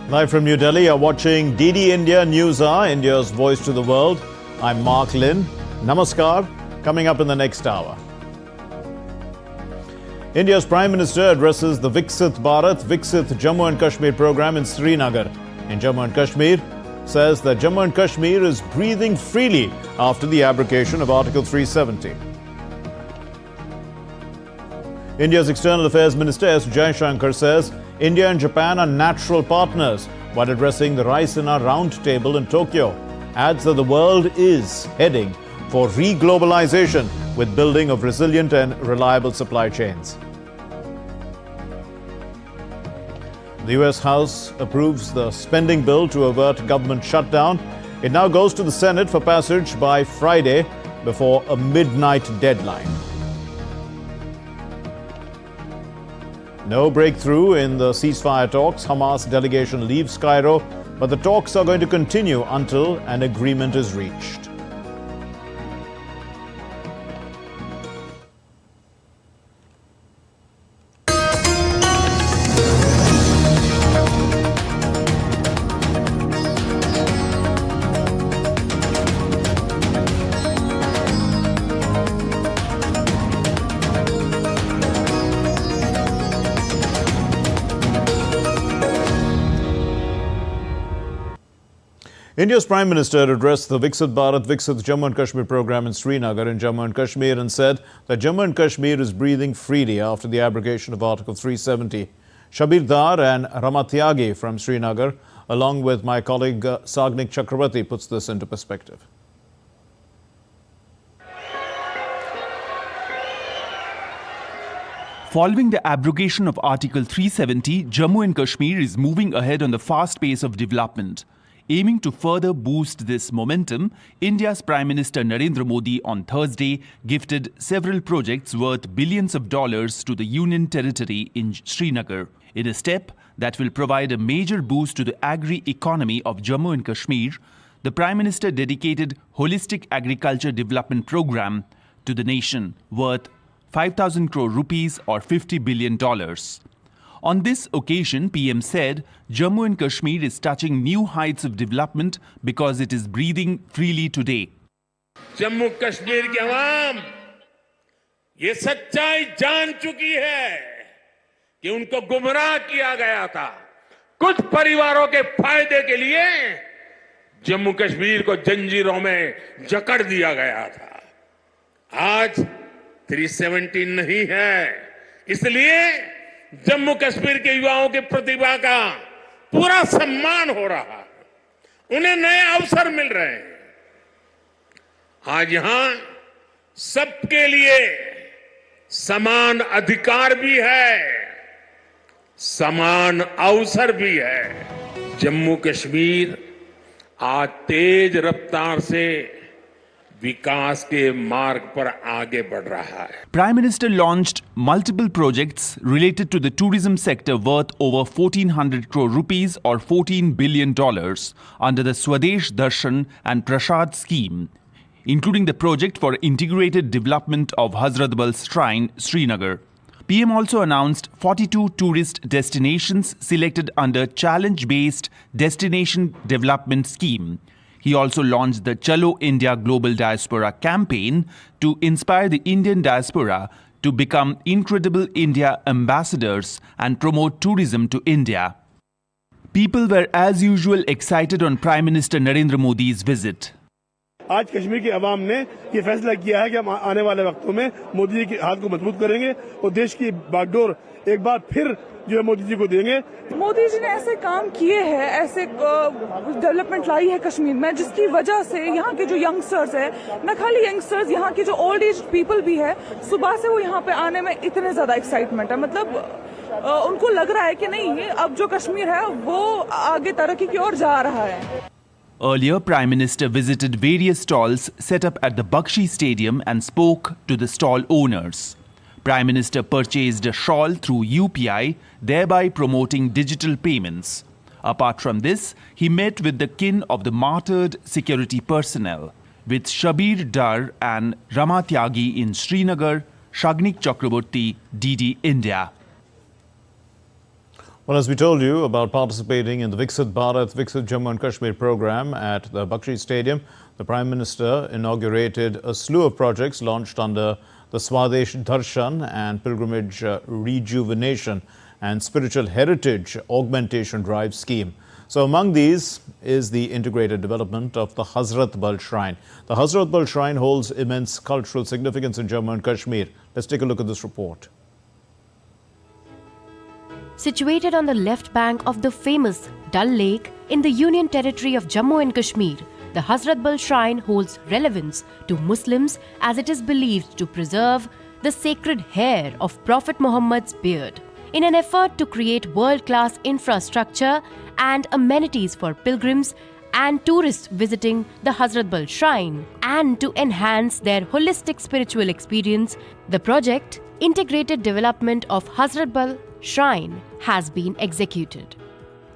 Live from New Delhi, you're watching DD India News Hour, India's voice to the world. I'm Mark Lynn. Namaskar. Coming up in the next hour. India's Prime Minister addresses the Viksit Bharat, Viksit Jammu and Kashmir program in Srinagar. In Jammu and Kashmir, says that Jammu and Kashmir is breathing freely after the abrogation of Article 370. India's External Affairs Minister S. Jaishankar says India and Japan are natural partners while addressing the Raisina Roundtable in Tokyo. Adds that the world is heading for re-globalization with building of resilient and reliable supply chains. The US House approves the spending bill to avert government shutdown. It now goes to the Senate for passage by Friday before a midnight deadline. No breakthrough in the ceasefire talks. Hamas delegation leaves Cairo, but the talks are going to continue until an agreement is reached. India's Prime Minister addressed the Viksit Bharat, Viksit Jammu and Kashmir program in Srinagar in Jammu and Kashmir and said that Jammu and Kashmir is breathing freely after the abrogation of Article 370. Shabir Dar and Ramatyagi from Srinagar, along with my colleague Sagnik Chakrabarti, puts this into perspective. Following the abrogation of Article 370, Jammu and Kashmir is moving ahead on the fast pace of development. Aiming to further boost this momentum, India's Prime Minister Narendra Modi on Thursday gifted several projects worth billions of dollars to the Union territory in Srinagar, in a step that will provide a major boost to the agri-economy of Jammu and Kashmir. The Prime Minister dedicated Holistic Agriculture Development Program to the nation worth 5,000 crore rupees or $50 billion. On this occasion, PM said Jammu and Kashmir is touching new heights of development because it is breathing freely today. Jammu Kashmir की आवाम ये सच्चाई जान चुकी है कि उनको गुमराह किया गया था। कुछ परिवारों के फायदे के लिए जम्मू कश्मीर को जंजीरों में जकड़ दिया गया था। आज 370 नहीं है, इसलिए जम्मू कश्मीर के युवाओं की प्रतिभा का पूरा सम्मान हो रहा है, उन्हें नए अवसर मिल रहे हैं। आज यहां सबके लिए समान अधिकार भी है, समान अवसर भी है। जम्मू कश्मीर आज तेज रफ्तार से विकास के मार्ग पर आगे बढ़ रहा है। Prime Minister launched multiple projects related to the tourism sector worth over 1,400 crore rupees or $14 billion under the Swadesh Darshan and Prasad scheme, including the project for integrated development of Hazratbal Shrine, Srinagar. PM also announced 42 tourist destinations selected under challenge-based destination development scheme. He also launched the Chalo India Global Diaspora campaign to inspire the Indian diaspora to become incredible India ambassadors and promote tourism to India. People were as usual excited on Prime Minister Narendra Modi's visit. आज कश्मीर की आवाम ने ये फैसला किया है कि हम आने वाले वक्तों में मोदी जी के हाथ को मजबूत करेंगे और देश की बागडोर एक बार फिर जो है मोदी जी को देंगे। मोदी जी ने ऐसे काम किए हैं, ऐसे डेवलपमेंट लाई है कश्मीर में, जिसकी वजह से यहाँ के जो यंगस्टर्स है, न खाली यंगस्टर्स, यहाँ के जो ओल्ड एज पीपल भी है, सुबह से वो यहाँ पे आने में इतने ज्यादा एक्साइटमेंट है। मतलब उनको लग रहा है कि नहीं, अब जो कश्मीर है वो आगे तरक्की की ओर जा रहा है। Earlier, Prime Minister visited various stalls set up at the Bakshi Stadium and spoke to the stall owners. Prime Minister purchased a shawl through UPI, thereby promoting digital payments. Apart from this, he met with the kin of the martyred security personnel. With Shabir Dar and Ramatyagi in Srinagar, Sagnik Chakrabarti, DD India. Well, as we told you about participating in the Viksit Bharat, Viksit Jammu and Kashmir program at the Bakshi Stadium, the Prime Minister inaugurated a slew of projects launched under the Swadesh Darshan and Pilgrimage Rejuvenation and Spiritual Heritage Augmentation Drive scheme. So among these is the integrated development of the Hazratbal Shrine. The Hazratbal Shrine holds immense cultural significance in Jammu and Kashmir. Let's take a look at this report. Situated on the left bank of the famous Dal Lake in the Union Territory of Jammu and Kashmir, the Hazratbal Shrine holds relevance to Muslims as it is believed to preserve the sacred hair of Prophet Muhammad's beard. In an effort to create world-class infrastructure and amenities for pilgrims and tourists visiting the Hazratbal Shrine, and to enhance their holistic spiritual experience, the project Integrated Development of Hazratbal Shrine has been executed.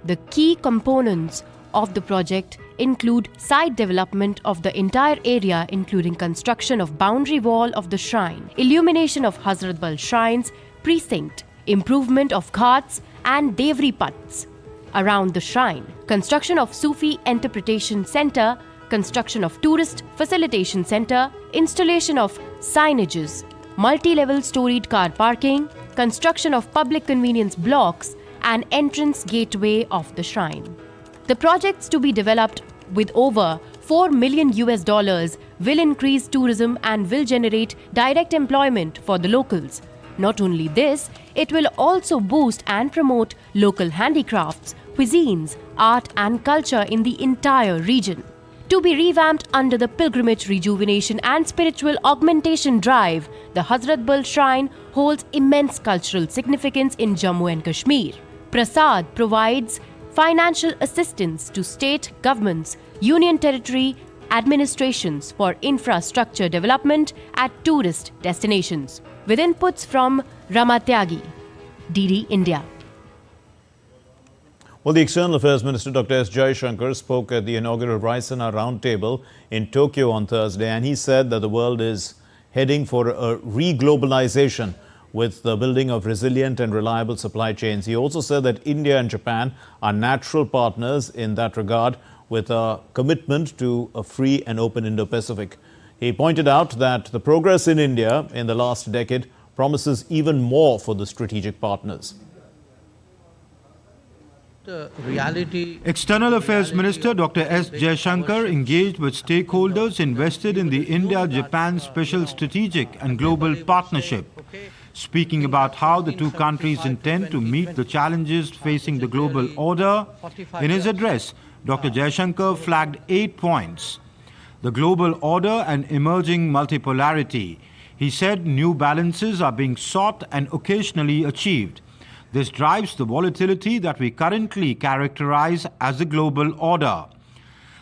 The key components of the project include site development of the entire area, including construction of boundary wall of the shrine, illumination of Hazratbal Shrine's precinct, improvement of ghats and devri pats around the shrine, construction of Sufi Interpretation Center, construction of Tourist Facilitation Center, installation of signages, multi-level storied car parking, construction of public convenience blocks, and entrance gateway of the shrine. The projects to be developed with over $4 million will increase tourism and will generate direct employment for the locals. Not only this, it will also boost and promote local handicrafts, cuisines, art and culture in the entire region. To be revamped under the Pilgrimage Rejuvenation and Spiritual Augmentation Drive, the Hazratbal Shrine holds immense cultural significance in Jammu and Kashmir. Prasad provides financial assistance to state governments, union territory administrations for infrastructure development at tourist destinations. With inputs from Ramatyagi, DD India. Well, the External Affairs Minister Dr. S. Jaishankar spoke at the inaugural Raisina Roundtable in Tokyo on Thursday, and he said that the world is heading for a re-globalization with the building of resilient and reliable supply chains. He also said that India and Japan are natural partners in that regard, with a commitment to a free and open Indo-Pacific. He pointed out that the progress in India in the last decade promises even more for the strategic partners. External Affairs Minister Dr. S. Jaishankar engaged with stakeholders invested in the India-Japan Special Strategic and Global Partnership, speaking about how the two countries intend to meet the challenges facing the global order. In his address, Dr. Jaishankar flagged 8 points. The global order and emerging multipolarity. He said new balances are being sought and occasionally achieved. This drives the volatility that we currently characterize as the global order.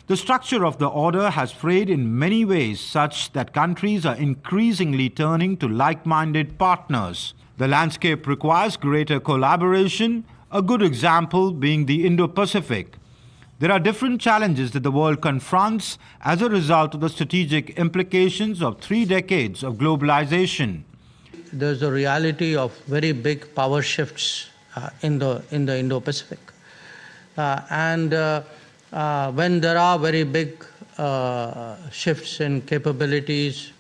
The structure of the order has frayed in many ways such that countries are increasingly turning to like-minded partners. The landscape requires greater collaboration, a good example being the Indo-Pacific. There are different challenges that the world confronts as a result of the strategic implications of 3 decades of globalization. There's a reality of very big power shifts in the Indo-Pacific. When there are very big shifts in capabilities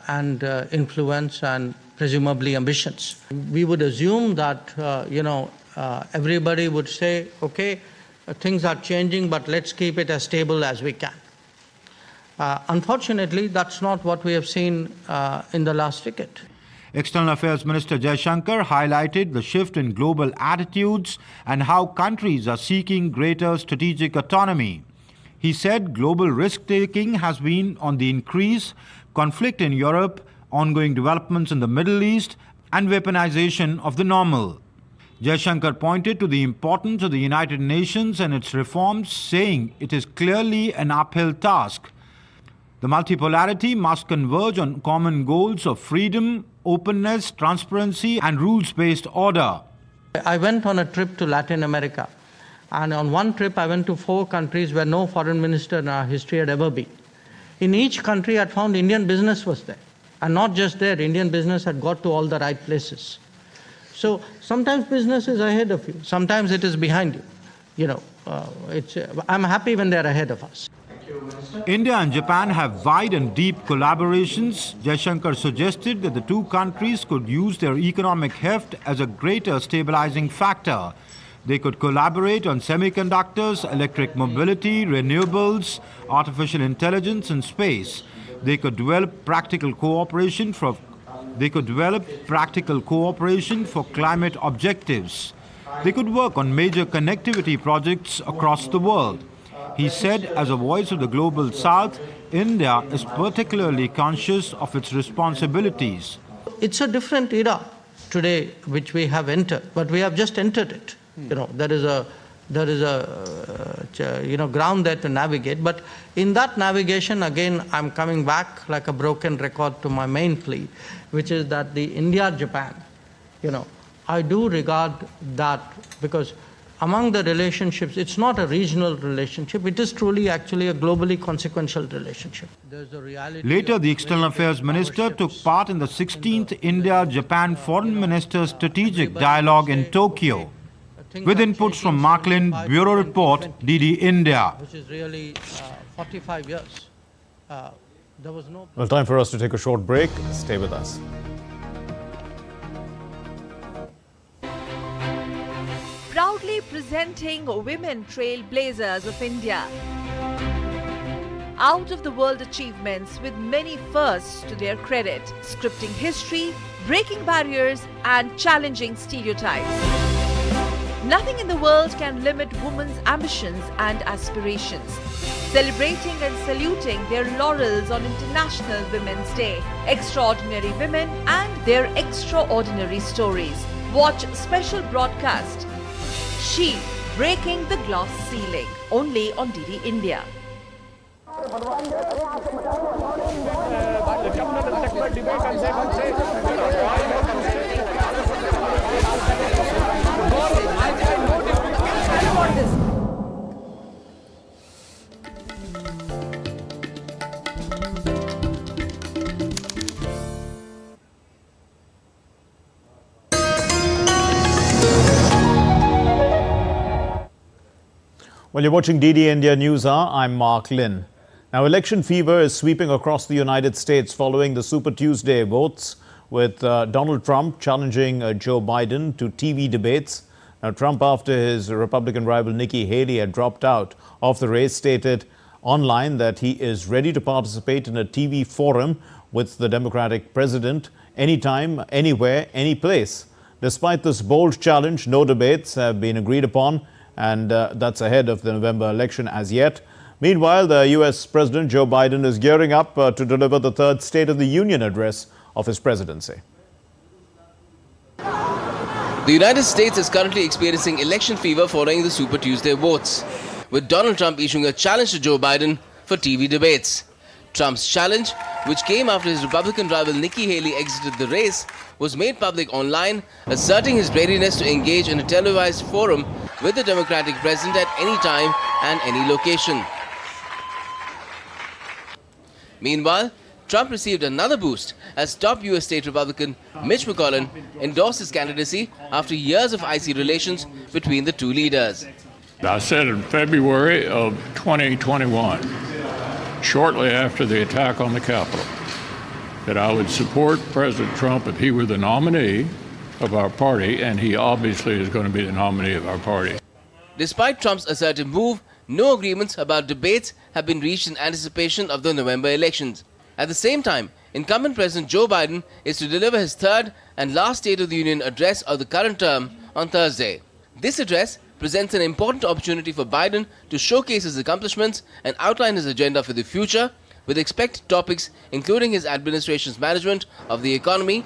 and influence and presumably ambitions, we would assume that everybody would say, okay, things are changing, but let's keep it as stable as we can. Unfortunately, that's not what we have seen in the last decade. External Affairs Minister Jaishankar highlighted the shift in global attitudes and how countries are seeking greater strategic autonomy. He said global risk-taking has been on the increase, conflict in Europe, ongoing developments in the Middle East, and weaponization of the normal. Jaishankar pointed to the importance of the United Nations and its reforms, saying it is clearly an uphill task. The multipolarity must converge on common goals of freedom, openness, transparency, and rules-based order. I went on a trip to Latin America, and on one trip I went to 4 countries where no foreign minister in our history had ever been. In each country I found Indian business was there, and not just there, Indian business had got to all the right places. So sometimes business is ahead of you, sometimes it is behind you. You know, I'm happy when they're ahead of us. India and Japan have wide and deep collaborations. Jaishankar suggested that the two countries could use their economic heft as a greater stabilizing factor. They could collaborate on semiconductors, electric mobility, renewables, artificial intelligence and space. They could develop practical cooperation for climate objectives. They could work on major connectivity projects across the world. He said, as a voice of the global south, India is particularly conscious of its responsibilities. It's a different era today which we have entered, but we have just entered it. You know, there is a ground there to navigate. But in that navigation, again, I'm coming back like a broken record to my main plea, which is that the India-Japan, I do regard that because among the relationships, it's not a regional relationship. It is truly actually a globally consequential relationship. Later, the External Affairs Minister took part in the 16th India-Japan Foreign Ministers Strategic Dialogue in Tokyo. With inputs from Mark Lynn, Bureau Report, DD India. Which is really 45 years. There was no... Well, time for us to take a short break. Stay with us. Proudly presenting women trailblazers of India. Out-of-the-world achievements with many firsts to their credit, scripting history, breaking barriers and challenging stereotypes. Nothing in the world can limit women's ambitions and aspirations. Celebrating and saluting their laurels on International Women's Day. Extraordinary women and their extraordinary stories. Watch special broadcast She Breaking the Glass Ceiling, only on DD India. Well, you're watching DD India News Hour. I'm Mark Lynn. Now, election fever is sweeping across the United States following the Super Tuesday votes, with Donald Trump challenging Joe Biden to TV debates. Now, Trump, after his Republican rival Nikki Haley had dropped out of the race, stated online that he is ready to participate in a TV forum with the Democratic president anytime, anywhere, any place. Despite this bold challenge, no debates have been agreed upon, and that's ahead of the November election as yet. Meanwhile, the U.S. President Joe Biden is gearing up to deliver the third State of the Union address of his presidency. The United States is currently experiencing election fever following the Super Tuesday votes, with Donald Trump issuing a challenge to Joe Biden for TV debates. Trump's challenge, which came after his Republican rival Nikki Haley exited the race, was made public online, asserting his readiness to engage in a televised forum with the Democratic president at any time and any location. Meanwhile, Trump received another boost as top U.S. state Republican Mitch McConnell endorsed his candidacy after years of icy relations between the two leaders. I said in February of 2021, shortly after the attack on the Capitol, that I would support President Trump if he were the nominee of our party, and he obviously is going to be the nominee of our party. Despite Trump's assertive move, no agreements about debates have been reached in anticipation of the November elections. At the same time, incumbent President Joe Biden is to deliver his third and last State of the Union address of the current term on Thursday. This address presents an important opportunity for Biden to showcase his accomplishments and outline his agenda for the future, with expected topics including his administration's management of the economy,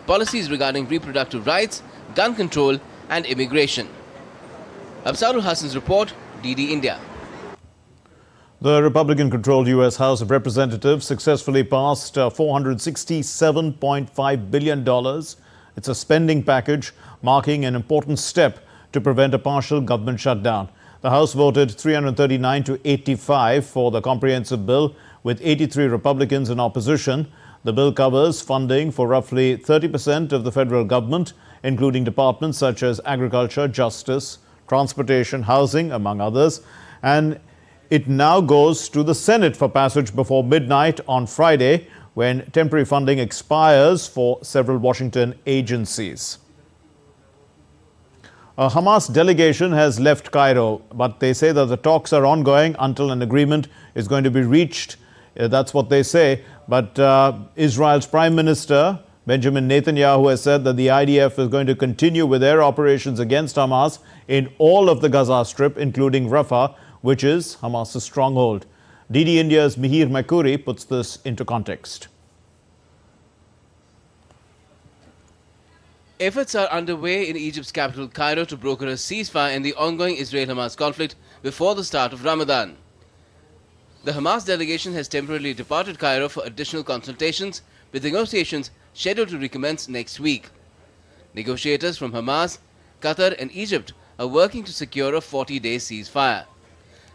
policies regarding reproductive rights, gun control and immigration. Absarul Hassan's report, DD India. The Republican-controlled U.S. House of Representatives successfully passed $467.5 billion. It's a spending package marking an important step to prevent a partial government shutdown. The House voted 339 to 85 for the comprehensive bill, with 83 Republicans in opposition. The bill covers funding for roughly 30% of the federal government, including departments such as agriculture, justice, transportation, housing, among others. And it now goes to the Senate for passage before midnight on Friday, when temporary funding expires for several Washington agencies. A Hamas delegation has left Cairo, but they say that the talks are ongoing until an agreement is going to be reached. That's what they say. But Israel's Prime Minister Benjamin Netanyahu has said that the IDF is going to continue with their operations against Hamas in all of the Gaza Strip, including Rafah, which is Hamas's stronghold. DD India's Mihir Makuri puts this into context. Efforts are underway in Egypt's capital Cairo to broker a ceasefire in the ongoing Israel-Hamas conflict before the start of Ramadan. The Hamas delegation has temporarily departed Cairo for additional consultations, with negotiations scheduled to recommence next week. Negotiators from Hamas, Qatar and Egypt are working to secure a 40-day ceasefire.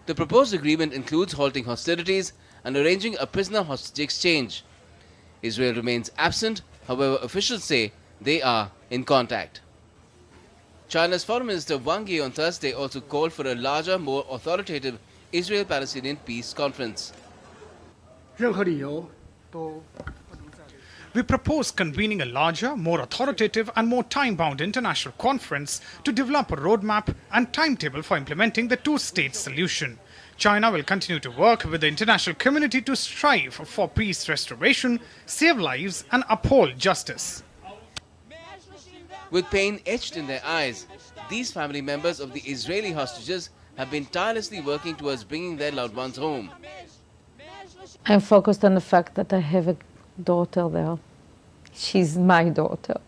The proposed agreement includes halting hostilities and arranging a prisoner hostage exchange. Israel remains absent, however officials say they are in contact. China's Foreign Minister Wang Yi on Thursday also called for a larger, more authoritative Israel-Palestinian peace conference. We propose convening a larger, more authoritative and more time-bound international conference to develop a roadmap and timetable for implementing the two-state solution. China will continue to work with the international community to strive for peace restoration, save lives and uphold justice. With pain etched in their eyes, these family members of the Israeli hostages have been tirelessly working towards bringing their loved ones home. I'm focused on the fact that I have a daughter there. She's my daughter.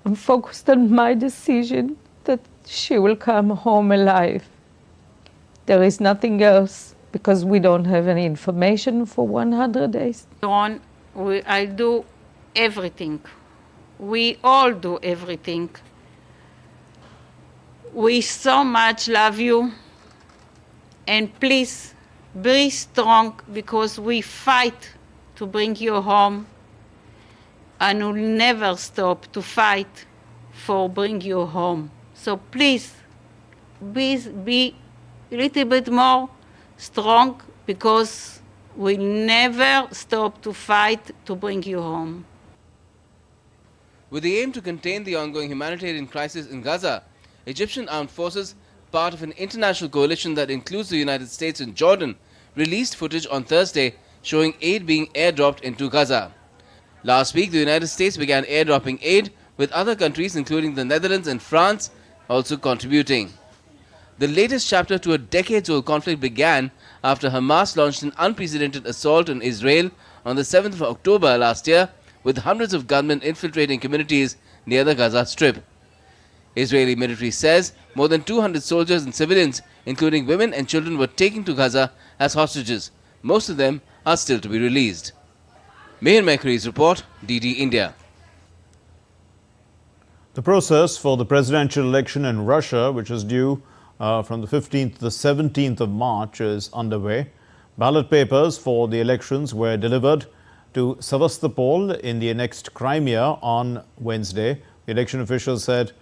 I'm focused on my decision that she will come home alive. There is nothing else, because we don't have any information for 100 days. I do everything. We all do everything. We so much love you. And please, be strong, because we fight to bring you home. And we'll never stop to fight for bring you home. So please, be a little bit more strong, because we'll never stop to fight to bring you home. With the aim to contain the ongoing humanitarian crisis in Gaza, Egyptian armed forces, part of an international coalition that includes the United States and Jordan, released footage on Thursday showing aid being airdropped into Gaza. Last week, the United States began airdropping aid, with other countries including the Netherlands and France also contributing. The latest chapter to a decades-old conflict began after Hamas launched an unprecedented assault on Israel on the 7th of October last year, with hundreds of gunmen infiltrating communities near the Gaza Strip. Israeli military says more than 200 soldiers and civilians, including women and children, were taken to Gaza as hostages. Most of them are still to be released. Mihir Makri's report, DD India. The process for the presidential election in Russia, which is due from the 15th to the 17th of March, is underway. Ballot papers for the elections were delivered to Sevastopol in the annexed Crimea on Wednesday. The election officials said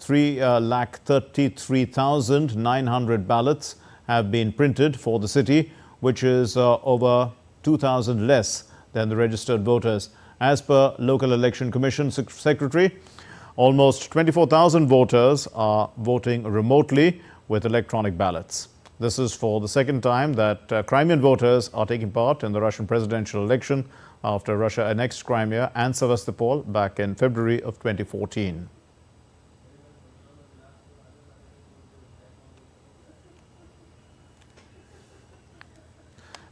3,33,900 ballots have been printed for the city, which is over 2,000 less than the registered voters. As per local election commission secretary, almost 24,000 voters are voting remotely with electronic ballots. This is for the second time that Crimean voters are taking part in the Russian presidential election after Russia annexed Crimea and Sevastopol back in February of 2014.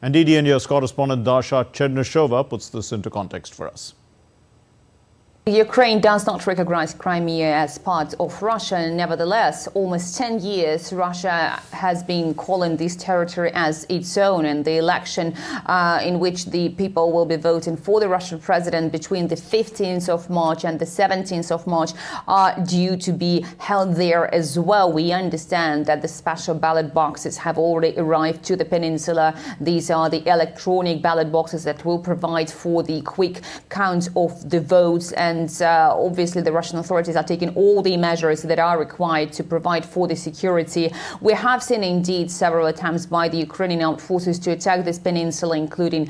And DD India's correspondent Dasha Chernyshova puts this into context for us. Ukraine does not recognize Crimea as part of Russia. Nevertheless, almost 10 years, Russia has been calling this territory as its own, and the election in which the people will be voting for the Russian president between the 15th of March and the 17th of March are due to be held there as well. We understand that the special ballot boxes have already arrived to the peninsula. These are the electronic ballot boxes that will provide for the quick count of the votes, and obviously the Russian authorities are taking all the measures that are required to provide for the security. We have seen indeed several attempts by the Ukrainian armed forces to attack this peninsula, including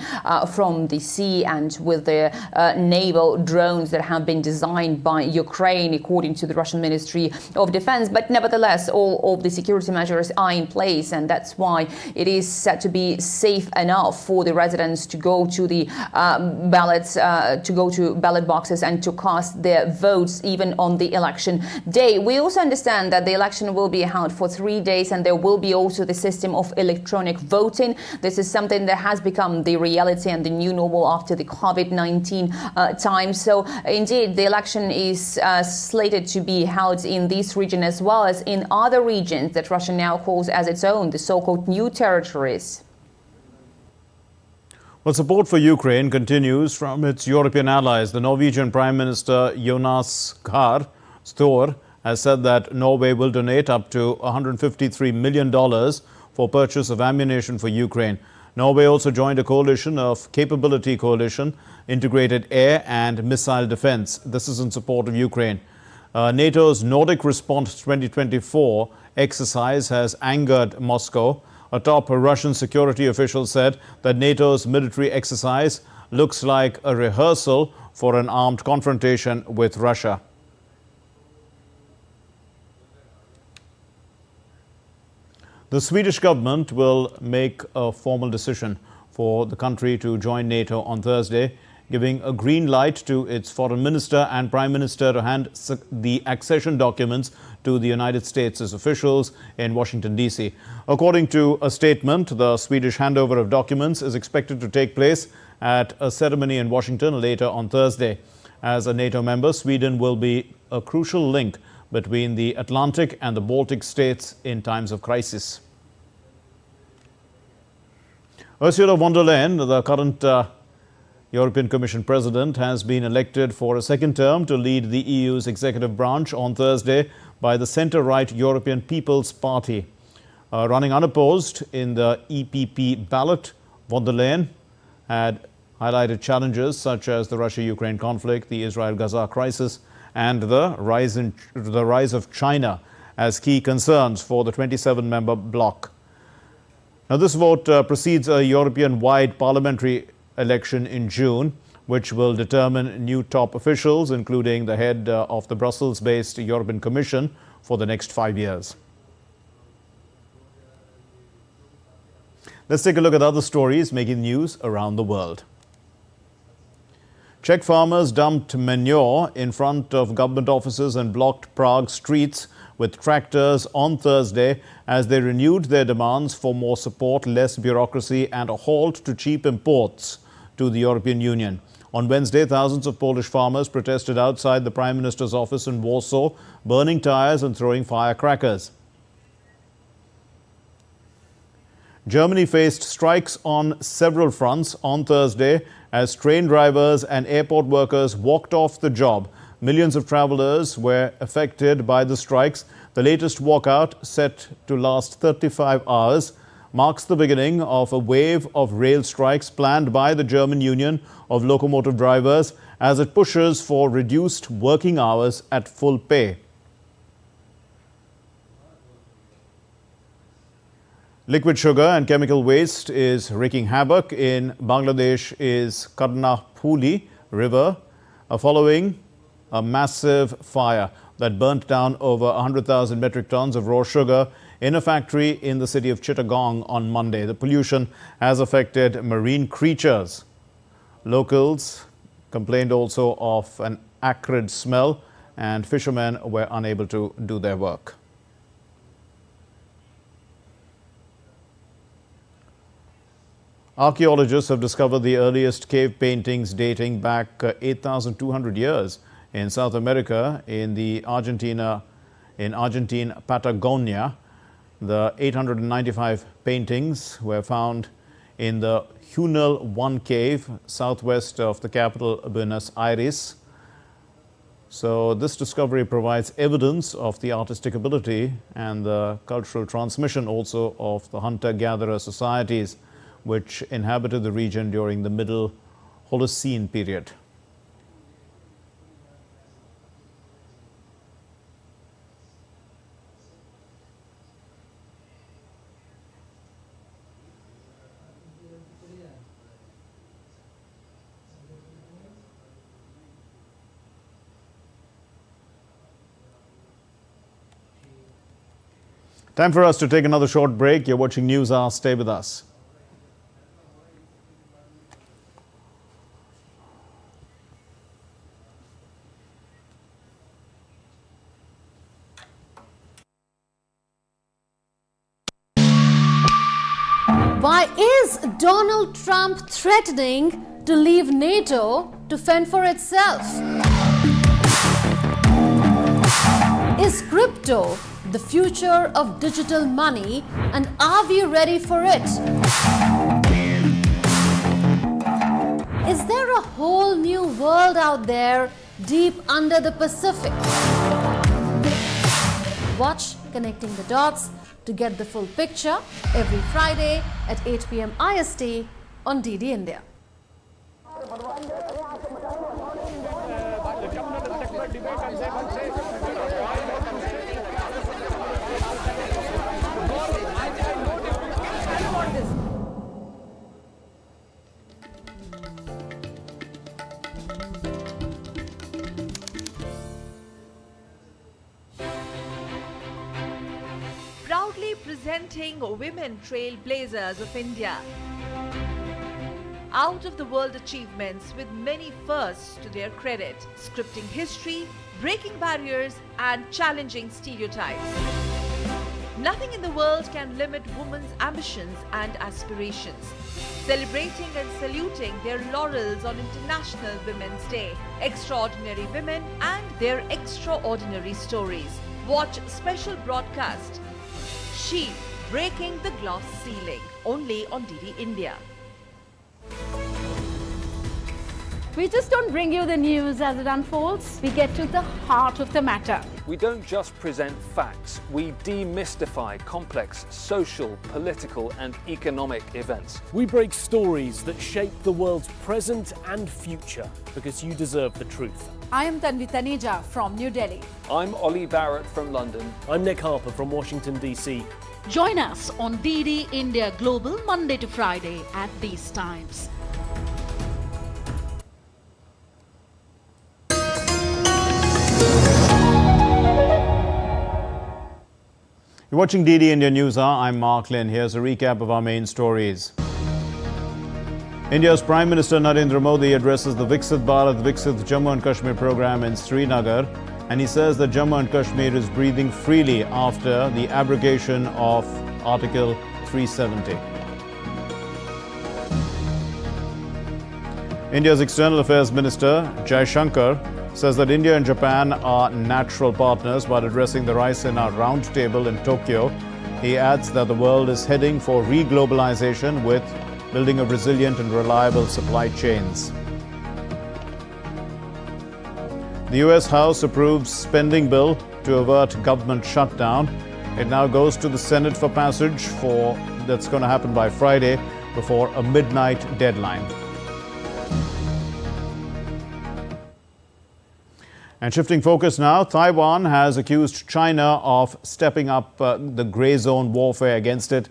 from the sea and with the naval drones that have been designed by Ukraine, according to the Russian Ministry of Defense. But nevertheless, all of the security measures are in place, and that's why it is said to be safe enough for the residents to go to the ballot boxes and to cast their votes even on the election day. We also understand that the election will be held for 3 days, and there will be also the system of electronic voting. This is something that has become the reality and the new normal after the COVID-19 time. So indeed, the election is slated to be held in this region as well as in other regions that Russia now calls as its own, the so-called new territories. Well, support for Ukraine continues from its European allies. The Norwegian Prime Minister Jonas Gahr Støre has said that Norway will donate up to $153 million for purchase of ammunition for Ukraine. Norway also joined a coalition of Capability Coalition, Integrated Air and Missile Defense. This is in support of Ukraine. NATO's Nordic Response 2024 exercise has angered Moscow. A top Russian security official said that NATO's military exercise looks like a rehearsal for an armed confrontation with Russia. The Swedish government will make a formal decision for the country to join NATO on Thursday, giving a green light to its foreign minister and prime minister to hand the accession documents to the United States as officials in Washington, D.C. According to a statement, the Swedish handover of documents is expected to take place at a ceremony in Washington later on Thursday. As a NATO member, Sweden will be a crucial link between the Atlantic and the Baltic states in times of crisis. Ursula von der Leyen, the current European Commission President, has been elected for a second term to lead the EU's executive branch on Thursday by the centre-right European People's Party. Running unopposed in the EPP ballot, von der Leyen had highlighted challenges such as the Russia-Ukraine conflict, the Israel-Gaza crisis, and the rise of China as key concerns for the 27-member bloc. Now, this vote precedes a European-wide parliamentary election in June, which will determine new top officials, including the head of the Brussels-based European Commission for the next 5 years. Let's take a look at other stories making news around the world. Czech farmers dumped manure in front of government offices and blocked Prague streets with tractors on Thursday as they renewed their demands for more support, less bureaucracy and a halt to cheap imports to the European Union. On Wednesday, thousands of Polish farmers protested outside the Prime Minister's office in Warsaw, burning tires and throwing firecrackers. Germany faced strikes on several fronts on Thursday as train drivers and airport workers walked off the job. Millions of travelers were affected by the strikes. The latest walkout, set to last 35 hours, marks the beginning of a wave of rail strikes planned by the German Union of Locomotive Drivers as it pushes for reduced working hours at full pay. Liquid sugar and chemical waste is wreaking havoc in Bangladesh's Karnapuli River following a massive fire that burnt down over 100,000 metric tons of raw sugar in a factory in the city of Chittagong on Monday. The pollution has affected marine creatures. Locals complained also of an acrid smell, and fishermen were unable to do their work. Archaeologists have discovered the earliest cave paintings dating back 8,200 years In South America, in Argentine Patagonia, the 895 paintings were found in the Hunal 1 cave southwest of the capital Buenos Aires. So this discovery provides evidence of the artistic ability and the cultural transmission also of the hunter-gatherer societies which inhabited the region during the Middle Holocene period. Time for us to take another short break. You're watching News Hour. Stay with us. Why is Donald Trump threatening to leave NATO to fend for itself? Is crypto the future of digital money, and are we ready for it? Is there a whole new world out there deep under the Pacific? Watch Connecting the Dots to get the full picture every Friday at 8 p.m. IST on DD India. Proudly presenting women trailblazers of India. Out-of-the-world achievements with many firsts to their credit, scripting history, breaking barriers and challenging stereotypes. Nothing in the world can limit women's ambitions and aspirations. Celebrating and saluting their laurels on International Women's Day. Extraordinary women and their extraordinary stories. Watch special broadcast She Breaking the Glass Ceiling, only on DD India. We just don't bring you the news as it unfolds. We get to the heart of the matter. We don't just present facts. We demystify complex social, political and economic events. We break stories that shape the world's present and future because you deserve the truth. I am Tanvi Taneja from New Delhi. I'm Ollie Barrett from London. I'm Nick Harper from Washington, D.C. Join us on DD India Global Monday to Friday at these times. You're watching DD India News Hour. I'm Mark Lynn. Here's a recap of our main stories. India's Prime Minister Narendra Modi addresses the Viksit Bharat Viksit Jammu and Kashmir program in Srinagar, and he says that Jammu and Kashmir is breathing freely after the abrogation of Article 370. India's External Affairs Minister Jaishankar says that India and Japan are natural partners while addressing the Raisina Roundtable in Tokyo. He adds that the world is heading for re-globalization with building of resilient and reliable supply chains. The US House approves spending bill to avert government shutdown. It now goes to the Senate for passage that's going to happen by Friday before a midnight deadline. And shifting focus now, Taiwan has accused China of stepping up the grey zone warfare against it,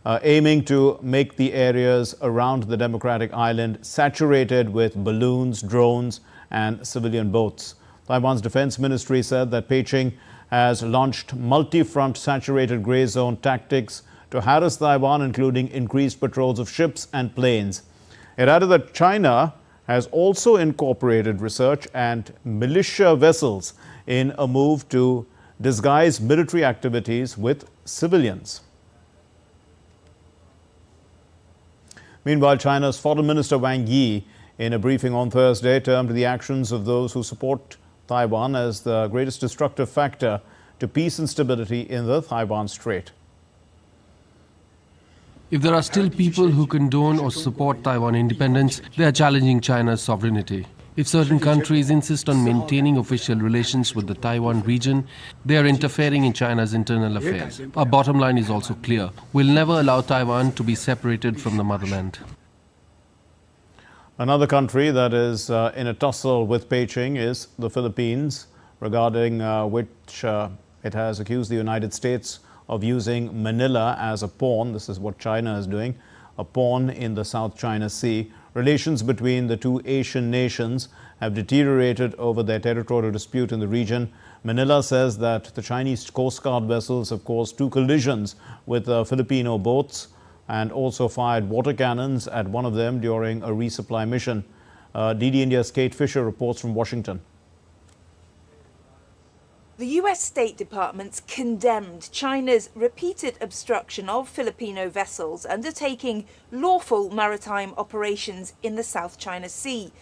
aiming to make the areas around the democratic island saturated with balloons, drones and civilian boats. Taiwan's defense ministry said that Beijing has launched multi-front saturated grey zone tactics to harass Taiwan, including increased patrols of ships and planes. It added that China has also incorporated research and militia vessels in a move to disguise military activities with civilians. Meanwhile, China's Foreign Minister Wang Yi, in a briefing on Thursday, termed the actions of those who support Taiwan as the greatest destructive factor to peace and stability in the Taiwan Strait. If there are still people who condone or support Taiwan independence, they are challenging China's sovereignty. If certain countries insist on maintaining official relations with the Taiwan region, they are interfering in China's internal affairs. Our bottom line is also clear. We'll never allow Taiwan to be separated from the motherland. Another country that is in a tussle with Beijing is the Philippines, regarding which it has accused the United States of using Manila as a pawn. This is what China is doing, a pawn in the South China Sea. Relations between the two Asian nations have deteriorated over their territorial dispute in the region. Manila says that the Chinese Coast Guard vessels have caused 2 collisions with Filipino boats and also fired water cannons at one of them during a resupply mission. DD India's Kate Fisher reports from Washington. The US State Department condemned China's repeated obstruction of Filipino vessels undertaking lawful maritime operations in the South China Sea.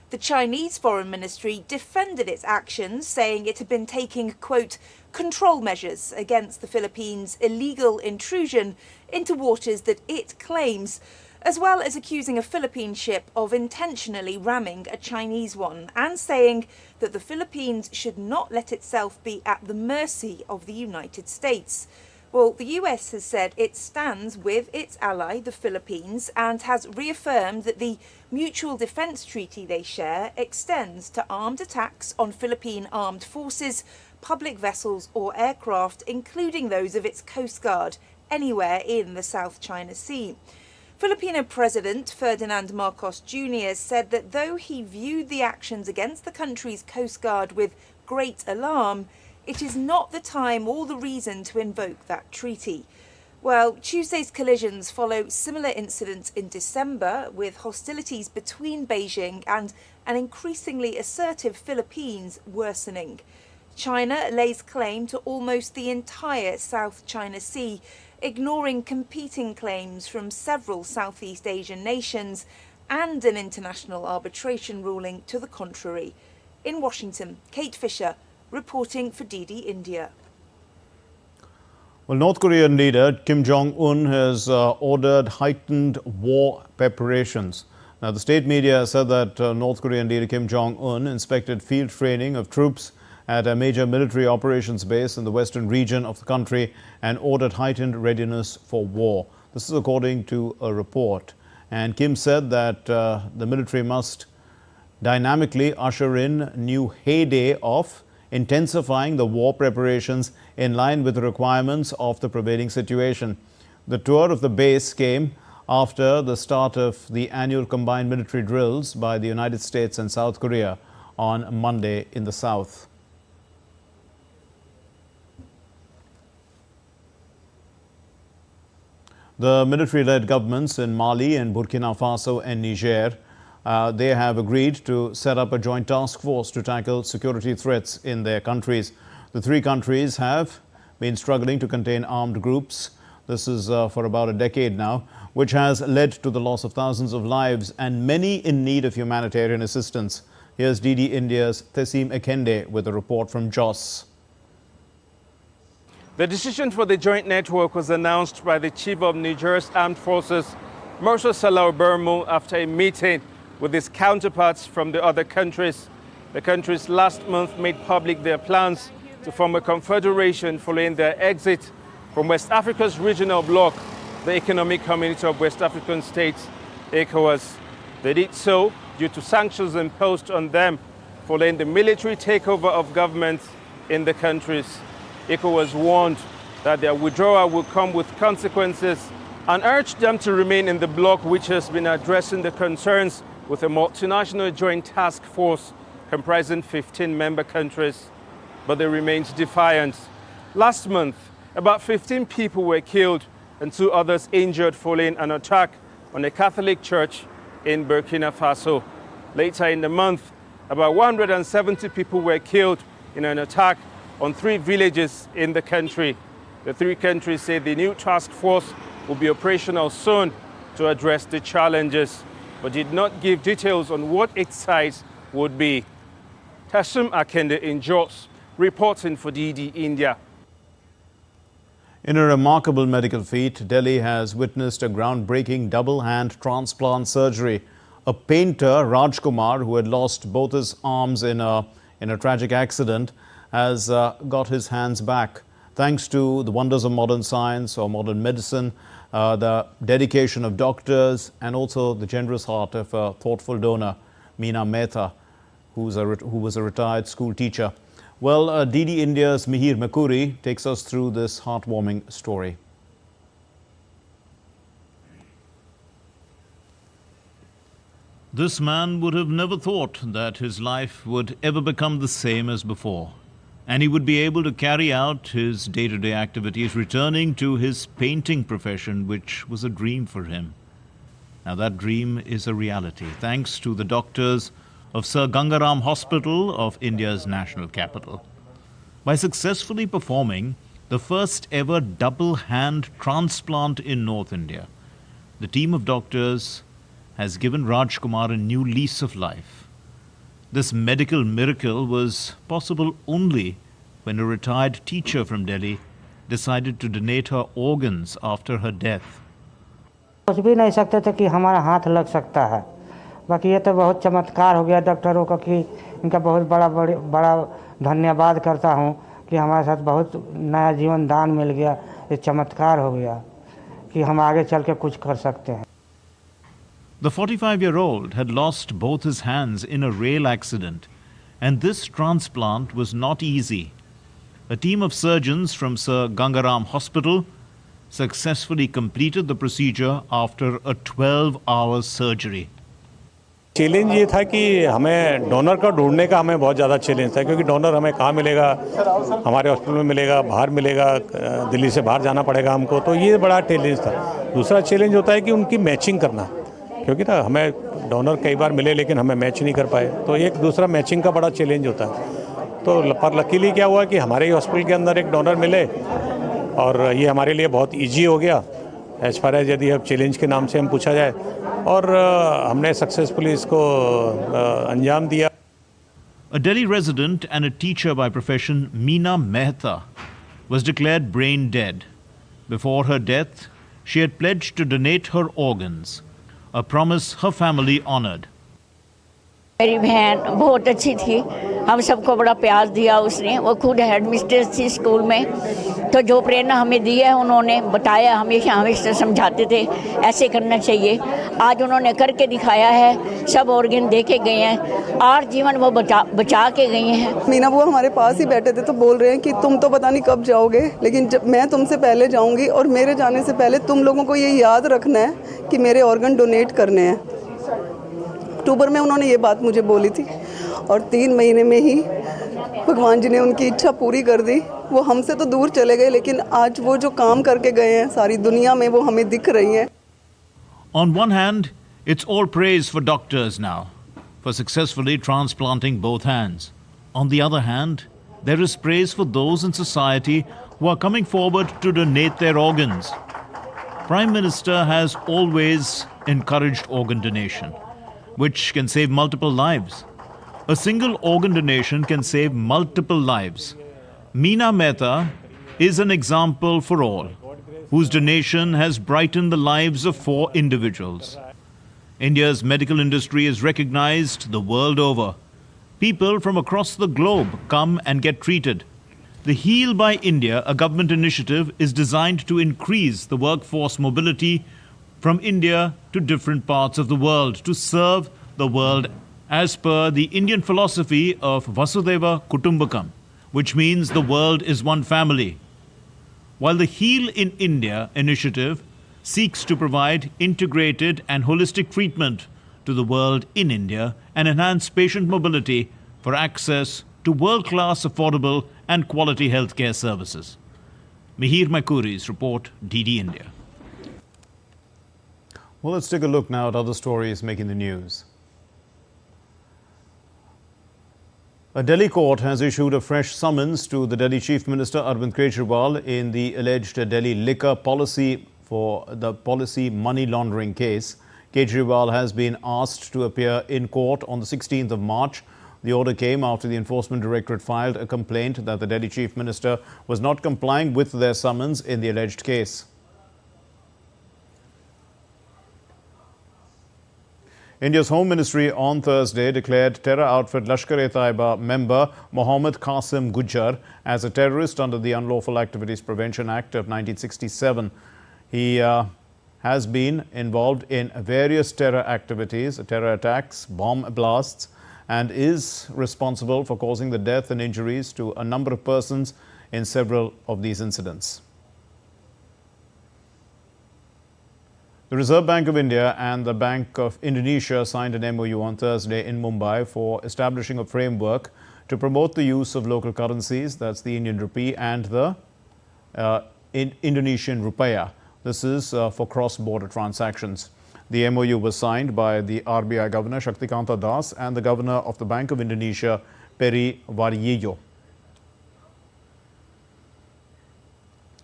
The Chinese Foreign Ministry defended its actions, saying it had been taking, quote, control measures against the Philippines' illegal intrusion into waters that it claims, as well as accusing a Philippine ship of intentionally ramming a Chinese one and saying that the Philippines should not let itself be at the mercy of the United States. Well, the US has said it stands with its ally, the Philippines, and has reaffirmed that the mutual defence treaty they share extends to armed attacks on Philippine armed forces, public vessels or aircraft, including those of its Coast Guard, anywhere in the South China Sea. Filipino President Ferdinand Marcos Jr. said that though he viewed the actions against the country's Coast Guard with great alarm, it is not the time or the reason to invoke that treaty. Well, Tuesday's collisions follow similar incidents in December, with hostilities between Beijing and an increasingly assertive Philippines worsening. China lays claim to almost the entire South China Sea, ignoring competing claims from several Southeast Asian nations and an international arbitration ruling to the contrary. In Washington, Kate Fisher, reporting for DD India. Well, North Korean leader Kim Jong-un has ordered heightened war preparations. Now, the state media said that North Korean leader Kim Jong-un inspected field training of troops at a major military operations base in the western region of the country and ordered heightened readiness for war. This is according to a report. And Kim said that the military must dynamically usher in a new heyday of intensifying the war preparations in line with the requirements of the prevailing situation. The tour of the base came after the start of the annual combined military drills by the United States and South Korea on Monday in the south. The military-led governments in Mali and Burkina Faso and Niger, they have agreed to set up a joint task force to tackle security threats in their countries. The 3 countries have been struggling to contain armed groups. This is for about a decade now, which has led to the loss of thousands of lives and many in need of humanitarian assistance. Here's DD India's Tessim Ekende with a report from Jos. The decision for the joint network was announced by the Chief of Niger's Armed Forces, Marshal Salah Bermo, after a meeting with his counterparts from the other countries. The countries last month made public their plans to form a confederation following their exit from West Africa's regional bloc, the Economic Community of West African States, ECOWAS. They did so due to sanctions imposed on them following the military takeover of government in the countries. ECOWAS warned that their withdrawal will come with consequences and urged them to remain in the bloc, which has been addressing the concerns with a multinational joint task force comprising 15 member countries. But they remained defiant. Last month, about 15 people were killed and 2 others injured following an attack on a Catholic church in Burkina Faso. Later in the month, about 170 people were killed in an attack on 3 villages in the country. The 3 countries say the new task force will be operational soon to address the challenges, but did not give details on what its size would be. Kasum Akende in Jos, reporting for DD India. In a remarkable medical feat, Delhi has witnessed a groundbreaking double-hand transplant surgery. A painter, Rajkumar, who had lost both his arms in a tragic accident, has got his hands back. Thanks to the wonders of modern science or modern medicine, the dedication of doctors and also the generous heart of a thoughtful donor, Meena Mehta, who was a retired school teacher. Well, DD India's Mihir Makuri takes us through this heartwarming story. This man would have never thought that his life would ever become the same as before, and he would be able to carry out his day-to-day activities, returning to his painting profession, which was a dream for him. Now that dream is a reality, thanks to the doctors of Sir Gangaram Hospital of India's national capital. By successfully performing the first ever double-hand transplant in North India, the team of doctors has given Rajkumar a new lease of life. This medical miracle was possible only when a retired teacher from Delhi decided to donate her organs after her death. सोच भी नहीं सकते थे कि हमारा हाथ लग सकता है। बाकी ये तो बहुत चमत्कार हो गया डॉक्टरों का कि इनका बहुत बड़ा धन्यवाद करता हूँ कि हमारे साथ बहुत नया जीवन दान मिल गया। ये चमत्कार हो गया कि हम आगे चल के कुछ कर सकते हैं। The 45-year-old had lost both his hands in a rail accident, and this transplant was not easy. A team of surgeons from Sir Gangaram Hospital successfully completed the procedure after a 12-hour surgery. Challenge ये था कि हमें donor का ढूंढने का हमें बहुत ज़्यादा चैलेंज था, क्योंकि डोनर हमें कहाँ मिलेगा, हमारे हॉस्पिटल में मिलेगा, बाहर मिलेगा, दिल्ली से बाहर जाना पड़ेगा हमको, तो ये बड़ा चैलेंज था। दूसरा चैलेंज होता है कि उनकी मैचिंग करना, क्योंकि ना हमें डोनर कई बार मिले लेकिन हमें मैच नहीं कर पाए, तो एक दूसरा मैचिंग का बड़ा चैलेंज होता है। तो पर लकीली क्या हुआ कि हमारे ही हॉस्पिटल के अंदर एक डोनर मिले और ये हमारे लिए बहुत ईजी हो गया एज फार एज यदि अब चैलेंज के नाम से हम पूछा जाए, और हमने सक्सेसफुली इसको अंजाम दिया। A Delhi resident and a teacher by profession, Meena Mehta, was declared brain dead. Before her death, she had pledged to donate her organs, a promise her family honored. मेरी बहन बहुत अच्छी थी, हम सबको बड़ा प्यार दिया उसने। वो खुद हेड मिस्ट्रेस थी स्कूल में, तो जो प्रेरणा हमें दी है उन्होंने बताया, हमेशा समझाते थे ऐसे करना चाहिए। आज उन्होंने करके दिखाया है, सब ऑर्गन देके गए हैं, 8 जीवन वो बचा के गए हैं। मीना बुआ हमारे पास ही बैठे थे तो बोल रहे हैं कि तुम तो पता नहीं कब जाओगे, लेकिन मैं तुमसे पहले जाऊंगी और मेरे जाने से पहले तुम लोगों को ये याद रखना है कि मेरे ऑर्गन डोनेट करने हैं। अक्टूबर में उन्होंने ये बात मुझे बोली थी और 3 महीने में ही भगवान जी ने उनकी इच्छा पूरी कर दी। वो हमसे तो दूर चले गए, लेकिन आज वो जो काम करके गए हैं सारी दुनिया में वो हमें दिख रही हैं। On one hand, it's all praise for doctors now for successfully transplanting both hands. On the other hand, there is praise for those in society who are coming forward to donate their organs. Prime Minister has always encouraged organ donation, which can save multiple lives. A single organ donation can save multiple lives. Meena Mehta is an example for all, whose donation has brightened the lives of 4 individuals. India's medical industry is recognized the world over. People from across the globe come and get treated. The Heal by India, a government initiative, is designed to increase the workforce mobility from India to different parts of the world to serve the world as per the Indian philosophy of Vasudhaiva Kutumbakam, which means the world is one family. While the Heal in India initiative seeks to provide integrated and holistic treatment to the world in India and enhance patient mobility for access to world-class, affordable and quality healthcare services. Mihir Makuri's report, DD India. Well, let's take a look now at other stories making the news. A Delhi court has issued a fresh summons to the Delhi Chief Minister Arvind Kejriwal in the alleged Delhi liquor policy for the policy money laundering case. Kejriwal has been asked to appear in court on the 16th of March. The order came after the Enforcement Directorate filed a complaint that the Delhi Chief Minister was not complying with their summons in the alleged case. India's Home Ministry on Thursday declared terror outfit Lashkar-e-Taiba member Mohammad Qasim Gujjar as a terrorist under the Unlawful Activities Prevention Act of 1967. He has been involved in various terror activities, terror attacks, bomb blasts, and is responsible for causing the death and injuries to a number of persons in several of these incidents. The Reserve Bank of India and the Bank of Indonesia signed an MOU on Thursday in Mumbai for establishing a framework to promote the use of local currencies, that's the Indian rupee and the Indonesian rupiah. This is for cross-border transactions. The MOU was signed by the RBI Governor Shaktikanta Das and the Governor of the Bank of Indonesia, Peri Warjio.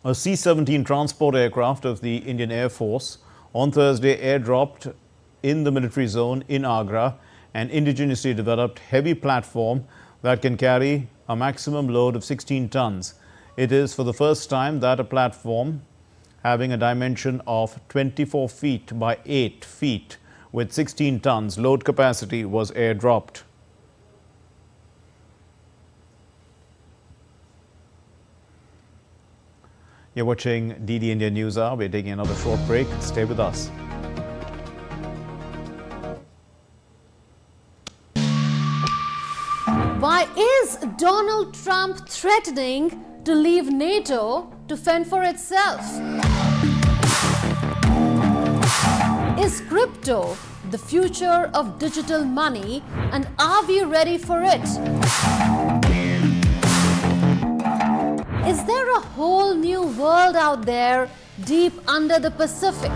A C-17 transport aircraft of the Indian Air Force on Thursday airdropped in the military zone in Agra an indigenously developed heavy platform that can carry a maximum load of 16 tons. It is for the first time that a platform having a dimension of 24 feet by 8 feet with 16 tons load capacity was airdropped. You're watching DD India News Hour. We're taking another short break. Stay with us. Why is Donald Trump threatening to leave NATO to fend for itself? Is crypto the future of digital money, and are we ready for it? Is there a whole new world out there deep under the Pacific?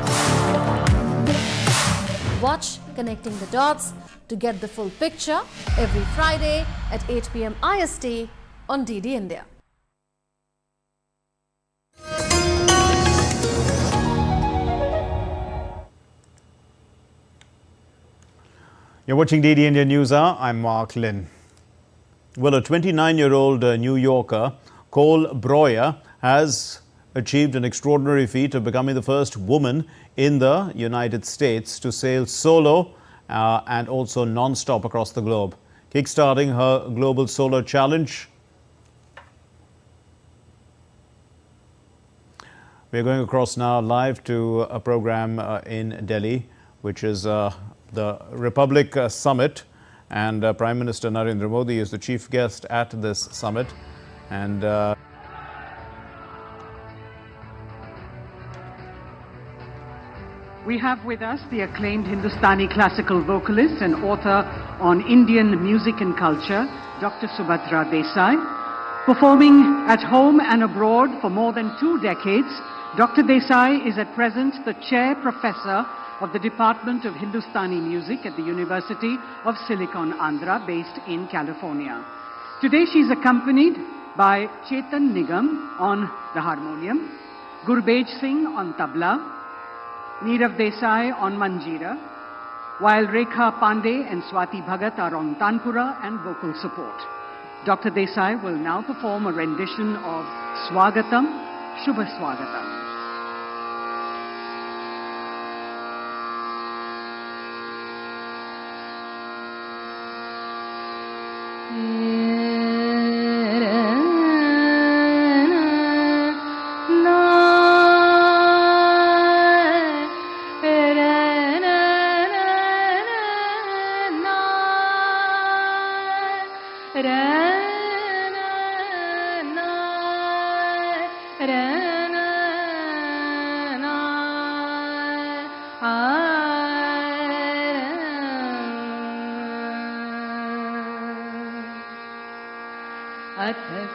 Watch Connecting the Dots to get the full picture every Friday at 8 p.m. IST on DD India. You're watching DD India News Hour. I'm Mark Lynn. Well, a 29-year-old New Yorker, Cole Breuer, has achieved an extraordinary feat of becoming the first woman in the United States to sail solo and also non-stop across the globe, kickstarting her global solar challenge. We're going across now live to a program in Delhi, which is the Republic Summit, and Prime Minister Narendra Modi is the chief guest at this summit. And we have with us the acclaimed Hindustani classical vocalist and author on Indian music and culture, Dr. Subhadra Desai. Performing at home and abroad for more than 2 decades, Dr. Desai is at present the chair professor of the Department of Hindustani Music at the University of Silicon Andhra, based in California. Today she is accompanied by Chetan Nigam on the harmonium, Gurbej Singh on tabla, Neerav Desai on manjira, while Rekha Pandey and Swati Bhagat are on tanpura and vocal support. Dr. Desai will now perform a rendition of Swagatam, Shubha Swagatam.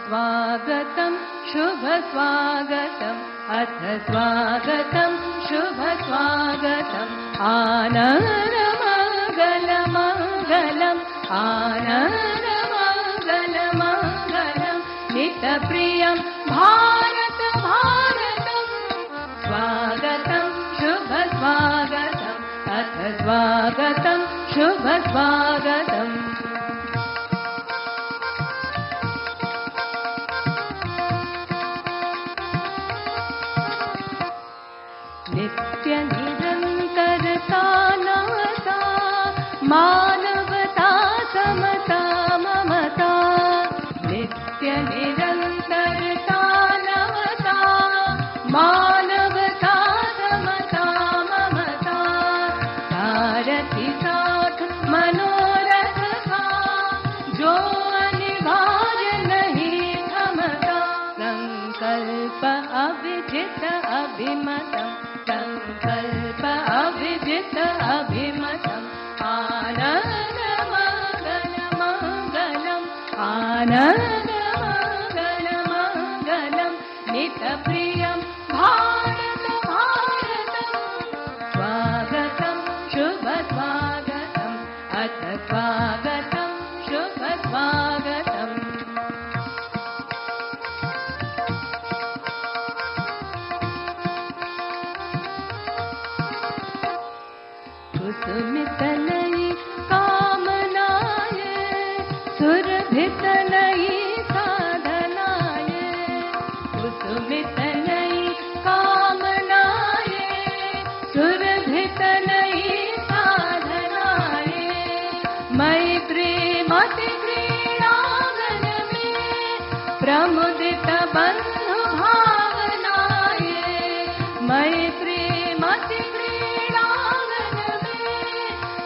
स्वागतं शुभ स्वागतं अथ स्वागतं शुभ स्वागतं आनन्दमङ्गलमङ्गलम् आनन्दमङ्गलमङ्गलम् हितप्रियं भारत भारतं स्वागतं शुभ स्वागतं अथ स्वागतं शुभ स्वागतम् अभिमतं संकल्प अभिजित अभिमतम् आनन्दमङ्गलमङ्गलम् आनन्दमङ्गलमङ्गलं नितप्रियं भारत भारतं स्वागतं शुभ स्वागतम् अथ स्वागतं शुभ स्वागतम् कुसुमितनयि कामनाय सुरभितनयि साधनाय कुसुमितनयि कामनाय सुरभितनयि साधनाय मैत्री मति क्रीडांगन में प्रमुदित बंधु भावनाय मैत्री मति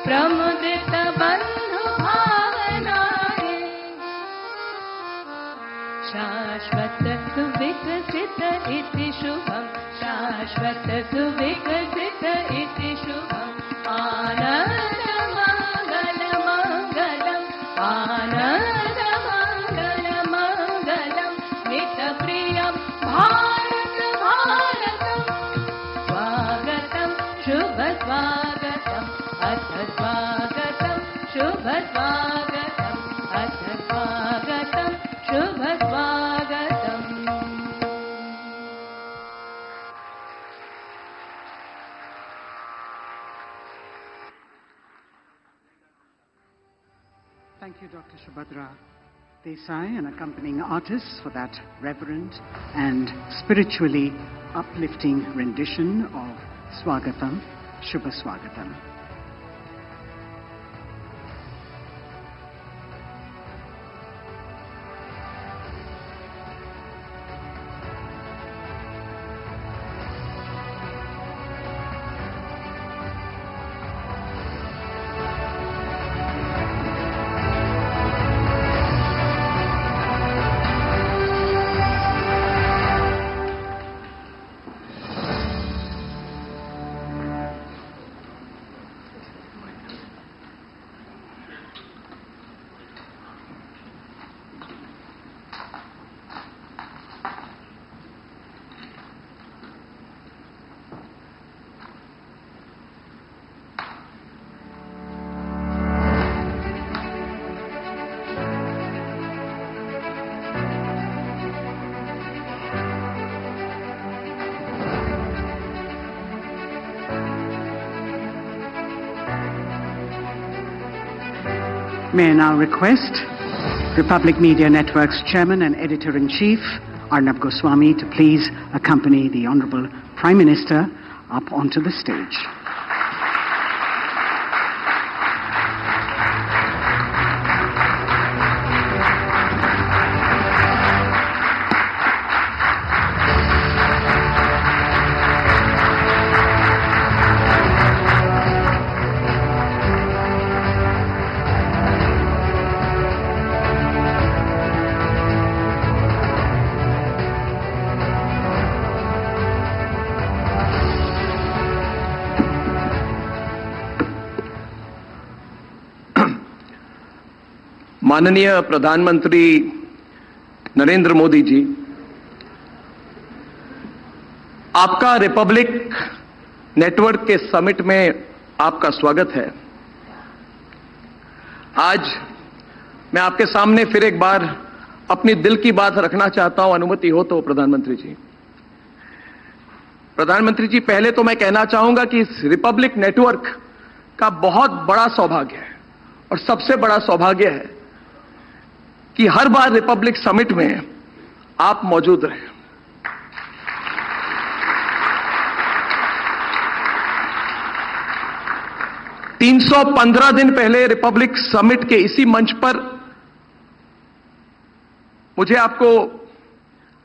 प्रमुदित बंधु भावनाय शाश्वत सुविकसित इति शुभम् शाश्वत सुविकसित इति शुभम् आनन्दमङ्गलमङ्गलम् आनन्दमङ्गलमङ्गलम् नितप्रियं भारत भारतम् स्वागतं शुभ स्वागतम् अथ स्वागतं शुभ स्वागतम् अथ स्वागतं शुभ स्वागतम् Thank you, Dr. Subhadra Desai, and accompanying artists for that reverent and spiritually uplifting rendition of Swagatam, Shubha Swagatam. May I now request Republic Media Network's Chairman and Editor-in-Chief, Arnab Goswami, to please accompany the Honorable Prime Minister up onto the stage. माननीय प्रधानमंत्री नरेंद्र मोदी जी, आपका Republic network के summit में आपका स्वागत है। आज मैं आपके सामने फिर एक बार अपनी दिल की बात रखना चाहता हूं, अनुमति हो तो प्रधानमंत्री जी। प्रधानमंत्री जी, पहले तो मैं कहना चाहूंगा कि इस रिपब्लिक नेटवर्क का बहुत बड़ा सौभाग्य है और सबसे बड़ा सौभाग्य है कि हर बार रिपब्लिक समिट में आप मौजूद रहे। $315 दिन पहले रिपब्लिक समिट के इसी मंच पर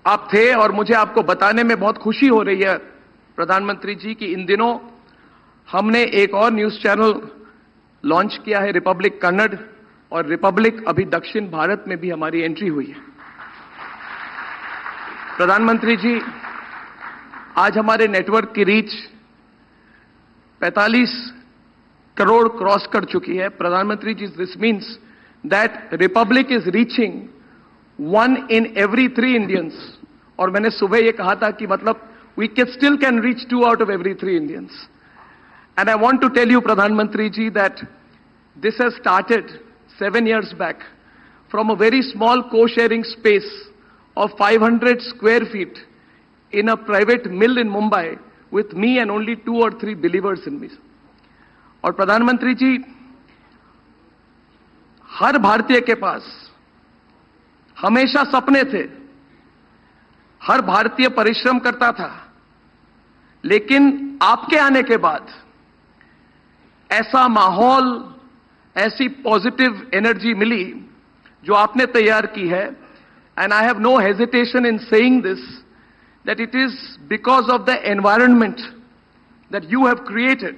आप थे और मुझे आपको बताने में बहुत खुशी हो रही है प्रधानमंत्री जी कि इन दिनों हमने एक और न्यूज चैनल लॉन्च किया है, रिपब्लिक कन्नड़, और रिपब्लिक अभी दक्षिण भारत में भी हमारी एंट्री हुई है। प्रधानमंत्री जी, आज हमारे नेटवर्क की रीच 45 करोड़ क्रॉस कर चुकी है। प्रधानमंत्री ji, this means that Republic is reaching 1 in every 3 Indians. और मैंने सुबह ये कहा था कि मतलब we still can reach 2 out of every 3 Indians. And I want to tell you, Pradhan Mantri ji, that this has started 7 years back from a very small co-sharing space of 500 square feet in a private mill in Mumbai with me and only 2 or 3 believers in me. और प्रधानमंत्री जी, हर भारतीय के पास हमेशा सपने थे, हर भारतीय परिश्रम करता था, लेकिन आपके आने के बाद ऐसा माहौल, ऐसी पॉजिटिव एनर्जी मिली जो आपने तैयार की है। And I have no hesitation in saying this that it is because of the environment that you have created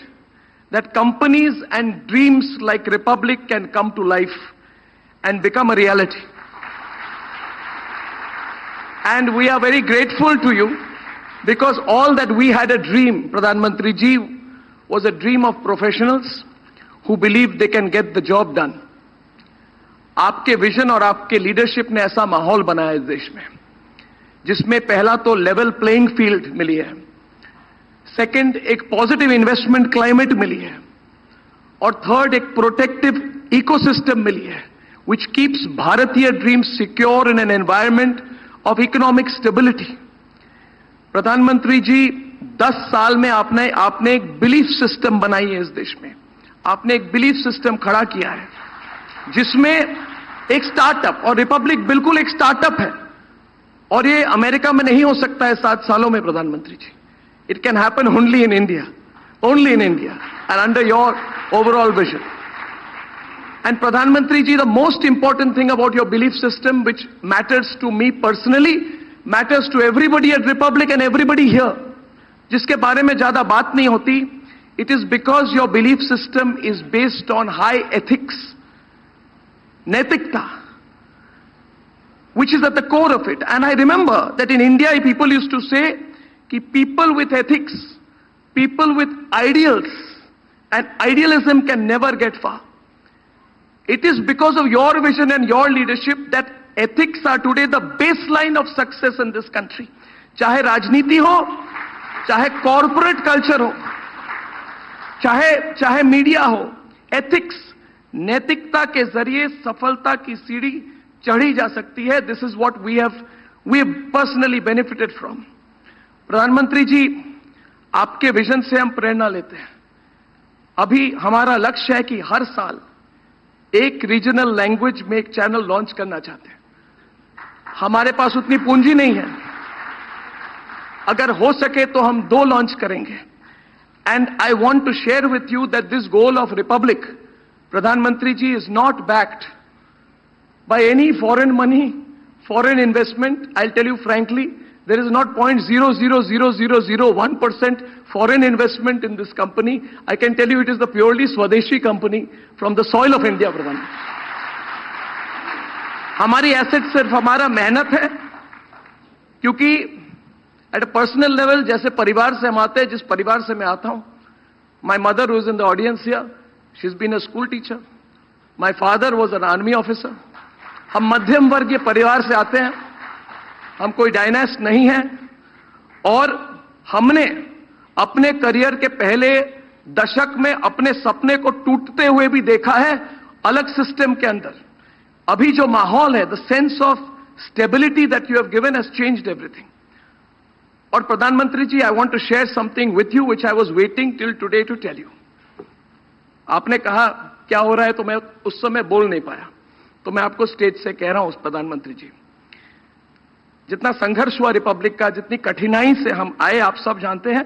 that companies and dreams like Republic can come to life and become a reality. And we are very grateful to you because all that we had a dream, Pradhan Mantri ji, was a dream of professionals who believe they can get the job done. आपके vision और आपके leadership ने ऐसा माहौल बनाया इस देश में जिसमें पहला तो लेवल प्लेइंग फील्ड मिली है, सेकंड एक पॉजिटिव इन्वेस्टमेंट क्लाइमेट मिली है, और थर्ड एक प्रोटेक्टिव इकोसिस्टम मिली है which keeps भारतीय dreams secure in an environment of economic stability. प्रधानमंत्री जी, 10 साल में आपने एक बिलीफ सिस्टम बनाई है इस देश में। आपने एक बिलीफ सिस्टम खड़ा किया है जिसमें एक स्टार्टअप, और रिपब्लिक बिल्कुल एक स्टार्टअप है, और ये अमेरिका में नहीं हो सकता है 7 सालों में प्रधानमंत्री ji. It can happen only in India and under your overall vision. And Pradhan Mantri ji, the most important thing about your belief system, which matters to me personally, matters to everybody at Republic and everybody here, जिसके बारे में ज्यादा बात नहीं होती, it is because your belief system is based on high ethics, naitikta, which is at the core of it. And I remember that in India, people used to say कि people with ethics, people with ideals and idealism can never get far. It is because of your vision and your leadership that ethics are today the baseline of success in this country. चाहे राजनीति हो, चाहे corporate culture हो, चाहे media हो, ethics, नैतिकता के जरिए सफलता की सीढ़ी चढ़ी जा सकती है। This is what we have personally benefited from. प्रधानमंत्री जी, आपके विजन से हम प्रेरणा लेते हैं। अभी हमारा लक्ष्य है कि हर साल एक रीजनल लैंग्वेज में एक चैनल लॉन्च करना चाहते हैं। हमारे पास उतनी पूंजी नहीं है, अगर हो सके तो हम 2 लॉन्च करेंगे। And I want to share with you that this goal of Republic, प्रधानमंत्री ji, is not backed by any foreign money, foreign investment. I tell you frankly, there is not 0.00001% foreign investment in this company. I can tell you it is the purely Swadeshi company from the soil of India, Pradhan. हमारी asset सिर्फ हमारा मेहनत है, क्योंकि at a personal level, जैसे परिवार से हम आते हैं, जिस परिवार से मैं आता हूं, my mother was in the audience here, she is been a school teacher, my father was an army officer. हम मध्यम वर्गीय परिवार से आते हैं, हम कोई डायनेस्ट नहीं है, और हमने अपने करियर के पहले दशक में अपने सपने को टूटते हुए भी देखा है अलग सिस्टम के अंदर। अभी जो माहौल है, the sense of stability that you have given has changed everything. और प्रधानमंत्री ji, I want to share something with you which I was waiting till today to tell you. आपने कहा क्या हो रहा है, तो मैं उस समय बोल नहीं पाया, तो मैं आपको स्टेज से कह रहा हूं, प्रधानमंत्री जी, जितना संघर्ष हुआ रिपब्लिक का, जितनी कठिनाई से हम आए, आप सब जानते हैं,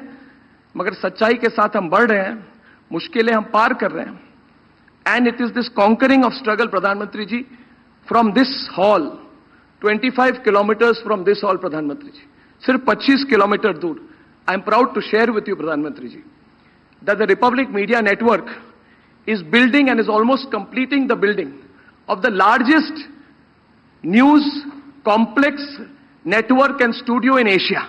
मगर सच्चाई के साथ हम बढ़ रहे हैं, मुश्किलें हम पार कर रहे हैं। And it is this conquering of struggle, प्रधानमंत्री ji, from this hall, 25 kilometres from this hall, प्रधानमंत्री जी, सिर्फ 25 किलोमीटर दूर, I am proud to share with you, प्रधानमंत्री ji, that the Republic media network is building and is almost completing the building of the largest news complex network and studio in Asia.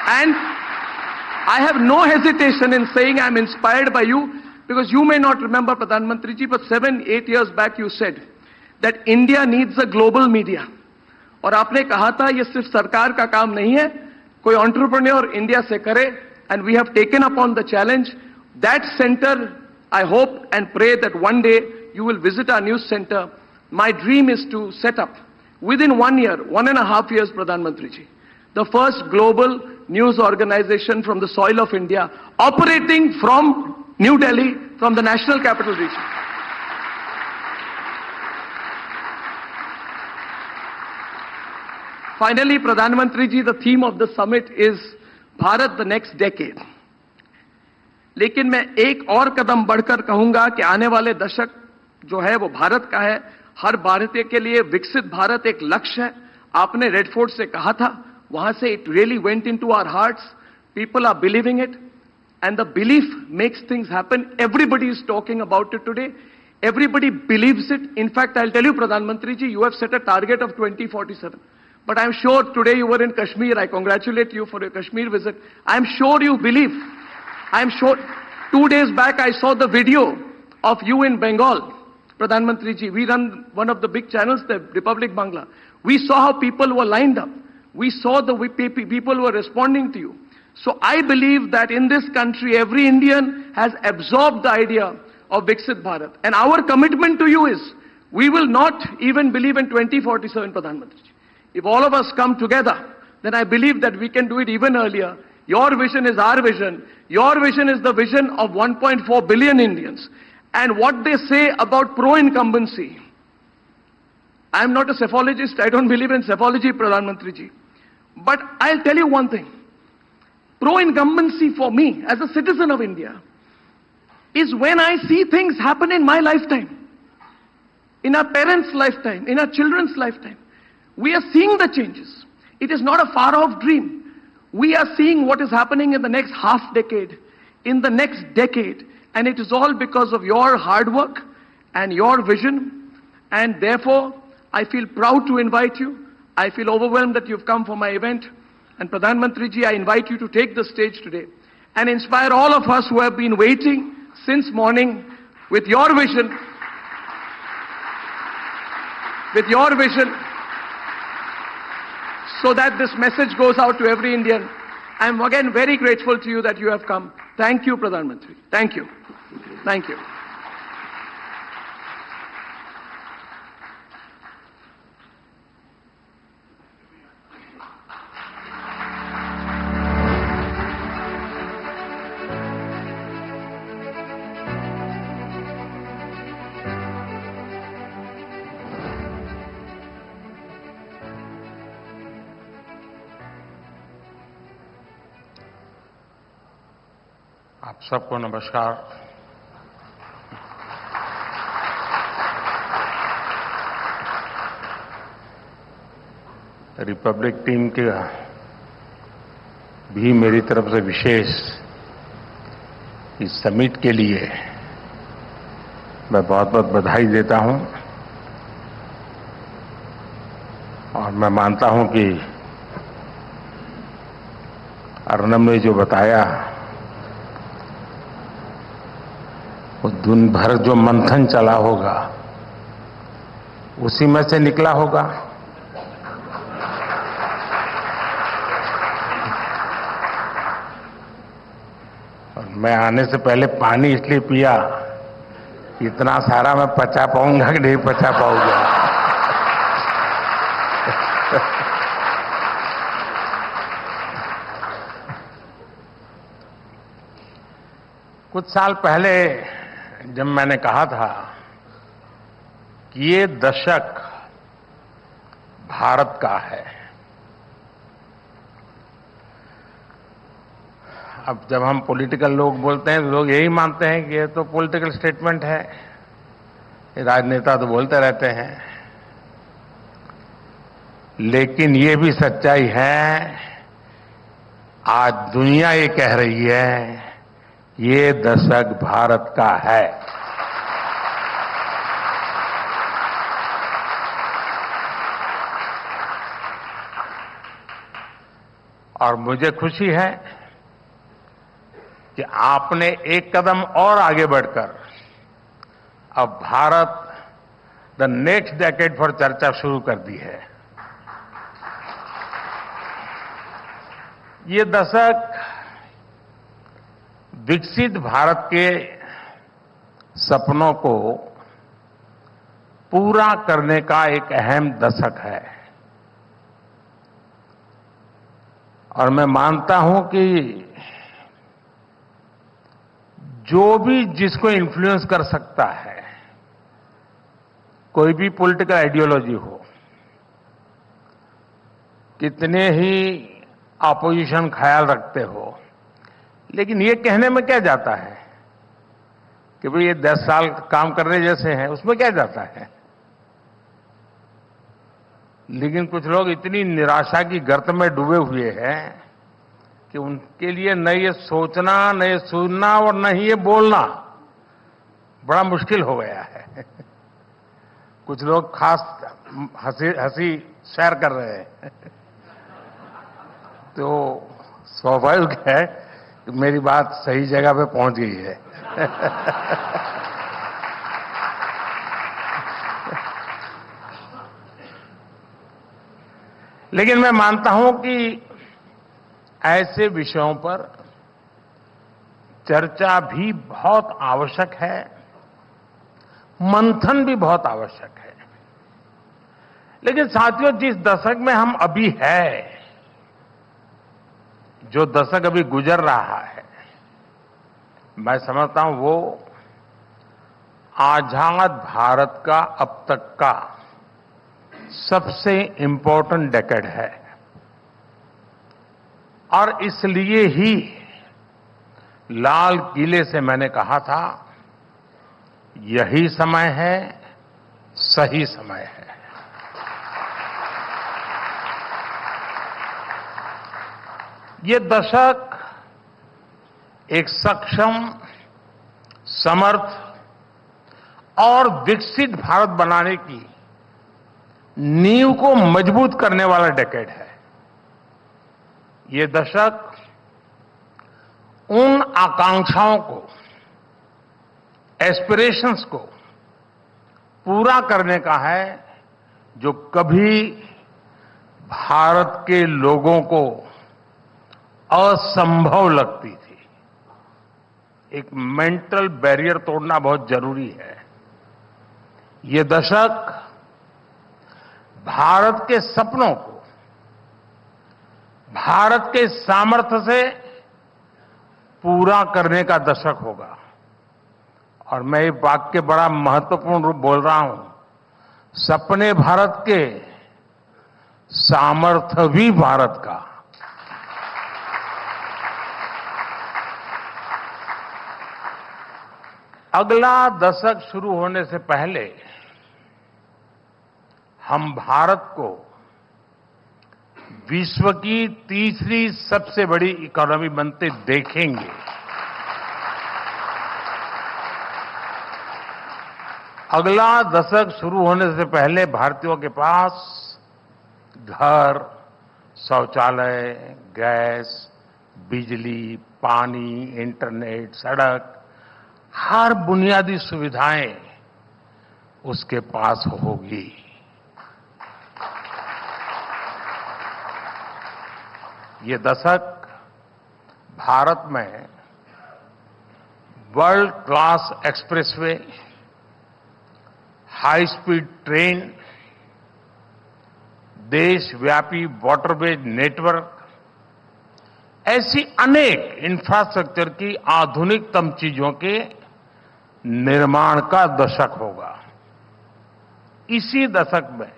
And I have no hesitation in saying I'm inspired by you, because you may not remember, Pradhan Mantri ji, but 7-8 years back you said that India needs a global media. और आपने कहा था ये सिर्फ सरकार का काम नहीं है, कोई एंटरप्रेन्योर इंडिया से करे, and we have taken upon the challenge. That center, I hope and pray that one day you will visit our news center. My dream is to set up within 1 year, 1.5 years, Pradhan Mantri ji, the first global news organization from the soil of India, operating from New Delhi, from the National Capital Region. Finally, Pradhan Mantri ji, the theme of the summit is Bharat the next decade. लेकिन मैं एक और कदम बढ़कर कहूंगा कि आने वाले दशक जो है वो भारत का है, हर भारतीय के लिए विकसित भारत एक लक्ष्य है. आपने रेड फोर्ट से कहा था, वहां से it really went into our hearts. People are believing it, and the belief makes things happen. Everybody is talking about it today. Everybody believes it. In fact, I'll tell you, Pradhan Mantri ji, you have set a target of 2047. But I'm sure today you were in Kashmir. I congratulate you for your Kashmir visit. I'm sure you believe. I'm sure 2 days back I saw the video of you in Bengal, Pradhan Mantri ji. We run one of the big channels, the Republic Bangla. We saw how people were lined up. We saw the people were responding to you. So I believe that in this country, every Indian has absorbed the idea of Viksit Bharat. And our commitment to you is, we will not even believe in 2047, Pradhan Mantri ji. If all of us come together, then I believe that we can do it even earlier. Your vision is our vision. Your vision is the vision of 1.4 billion Indians. And what they say about pro-incumbency, I am not a psephologist. I don't believe in psephology, Pradhan Mantri ji. But I'll tell you one thing. Pro-incumbency for me, as a citizen of India, is when I see things happen in my lifetime, in our parents' lifetime, in our children's lifetime. We are seeing the changes. It is not a far-off dream. We are seeing what is happening in the next half decade, in the next decade, and it is all because of your hard work and your vision. And therefore, I feel proud to invite you. I feel overwhelmed that you've come for my event. And Pradhan Mantri ji, I invite you to take the stage today and inspire all of us who have been waiting since morning with your vision, so that this message goes out to every Indian. I am again very grateful to you that you have come. Thank you, Pradhan Mantri. Thank you. Thank you. आप सबको नमस्कार. Republic team के भी मेरी तरफ से विशेष इस summit के लिए मैं बहुत बहुत बधाई देता हूं. और मैं मानता हूं कि अर्नब ने जो बताया, वो दिन भर जो मंथन चला होगा उसी में से निकला होगा. और मैं आने से पहले पानी इसलिए पिया, इतना सारा मैं पचा पाऊंगा कि नहीं पचा पाऊंगा. कुछ साल पहले जब मैंने कहा था कि ये दशक भारत का है, अब जब हम पॉलिटिकल लोग बोलते हैं तो लोग यही मानते हैं कि ये तो पॉलिटिकल स्टेटमेंट है, राजनेता तो बोलते रहते हैं. लेकिन ये भी सच्चाई है, आज दुनिया ये कह रही है ये दशक भारत का है. और मुझे खुशी है कि आपने एक कदम और आगे बढ़कर अब भारत द नेक्स्ट डेकेड पर चर्चा शुरू कर दी है। ये दशक विकसित भारत के सपनों को पूरा करने का एक अहम दशक है और मैं मानता हूं कि जो भी जिसको इन्फ्लुएंस कर सकता है, कोई भी पॉलिटिकल आइडियोलॉजी हो, कितने ही ऑपोजिशन ख्याल रखते हो, लेकिन ये कहने में क्या जाता है कि भाई ये 10 साल काम करने जैसे हैं, उसमें क्या जाता है। लेकिन कुछ लोग इतनी निराशा की गर्त में डूबे हुए हैं कि उनके लिए न ये सोचना, न ये सुनना और न ही ये बोलना बड़ा मुश्किल हो गया है। कुछ लोग खास हंसी शेयर कर रहे हैं तो स्वाभाविक है कि मेरी बात सही जगह पे पहुंच गई है। लेकिन मैं मानता हूं कि ऐसे विषयों पर चर्चा भी बहुत आवश्यक है, मंथन भी बहुत आवश्यक है। लेकिन साथियों, जिस दशक में हम अभी हैं, जो दशक अभी गुजर रहा है, मैं समझता हूं वो आजाद भारत का अब तक का सबसे इंपॉर्टेंट डेकेड है और इसलिए ही लाल किले से मैंने कहा था, यही समय है, सही समय है। ये दशक एक सक्षम, समर्थ और विकसित भारत बनाने की नींव को मजबूत करने वाला डेकेड है। ये दशक उन आकांक्षाओं को, एस्पिरेशंस को पूरा करने का है जो कभी भारत के लोगों को असंभव लगती थी। एक मेंटल बैरियर तोड़ना बहुत जरूरी है। ये दशक भारत के सपनों को, भारत के सामर्थ्य से पूरा करने का दशक होगा और मैं ये वाक्य बड़ा महत्वपूर्ण रूप बोल रहा हूं, सपने भारत के, सामर्थ्य भी भारत का। अगला दशक शुरू होने से पहले हम भारत को विश्व की तीसरी सबसे बड़ी इकोनॉमी बनते देखेंगे। अगला दशक शुरू होने से पहले भारतीयों के पास घर, शौचालय, गैस, बिजली, पानी, इंटरनेट, सड़क, हर बुनियादी सुविधाएं उसके पास होगी। ये दशक भारत में world class expressway, high speed train, देशव्यापी वाटरवेज नेटवर्क, ऐसी अनेक इंफ्रास्ट्रक्चर की आधुनिकतम चीजों के निर्माण का दशक होगा। इसी दशक में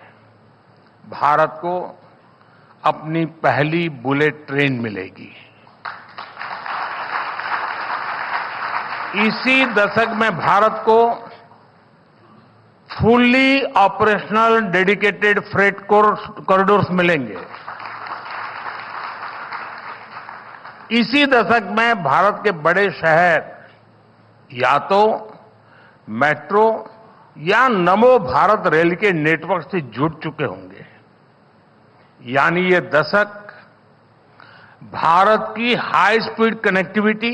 भारत को अपनी पहली बुलेट ट्रेन मिलेगी। इसी दशक में भारत को fully operational dedicated freight corridors मिलेंगे। इसी दशक में भारत के बड़े शहर या तो मेट्रो या नमो भारत रेल के नेटवर्क से जुड़ चुके होंगे। यानी ये दशक भारत की high speed connectivity,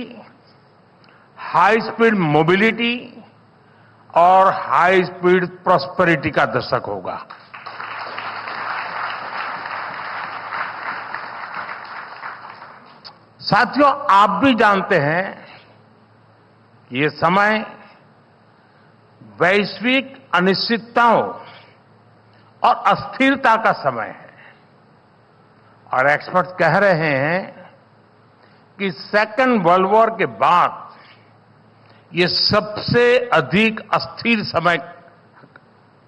high speed mobility और हाई स्पीड प्रॉस्पेरिटी का दशक होगा। साथियों, आप भी जानते हैं कि ये समय वैश्विक अनिश्चितताओं और अस्थिरता का समय है और एक्सपर्ट्स कह रहे हैं कि सेकेंड वर्ल्ड वॉर के बाद ये सबसे अधिक अस्थिर समय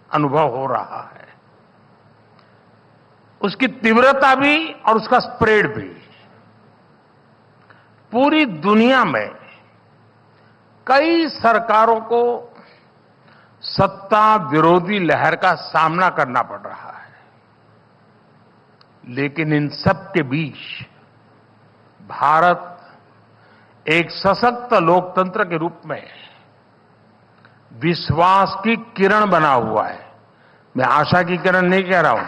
अनुभव हो रहा है, उसकी तीव्रता भी और उसका स्प्रेड भी। पूरी दुनिया में कई सरकारों को सत्ता विरोधी लहर का सामना करना पड़ रहा है, लेकिन इन सब के बीच भारत एक सशक्त लोकतंत्र के रूप में विश्वास की किरण बना हुआ है। मैं आशा की किरण नहीं कह रहा हूं,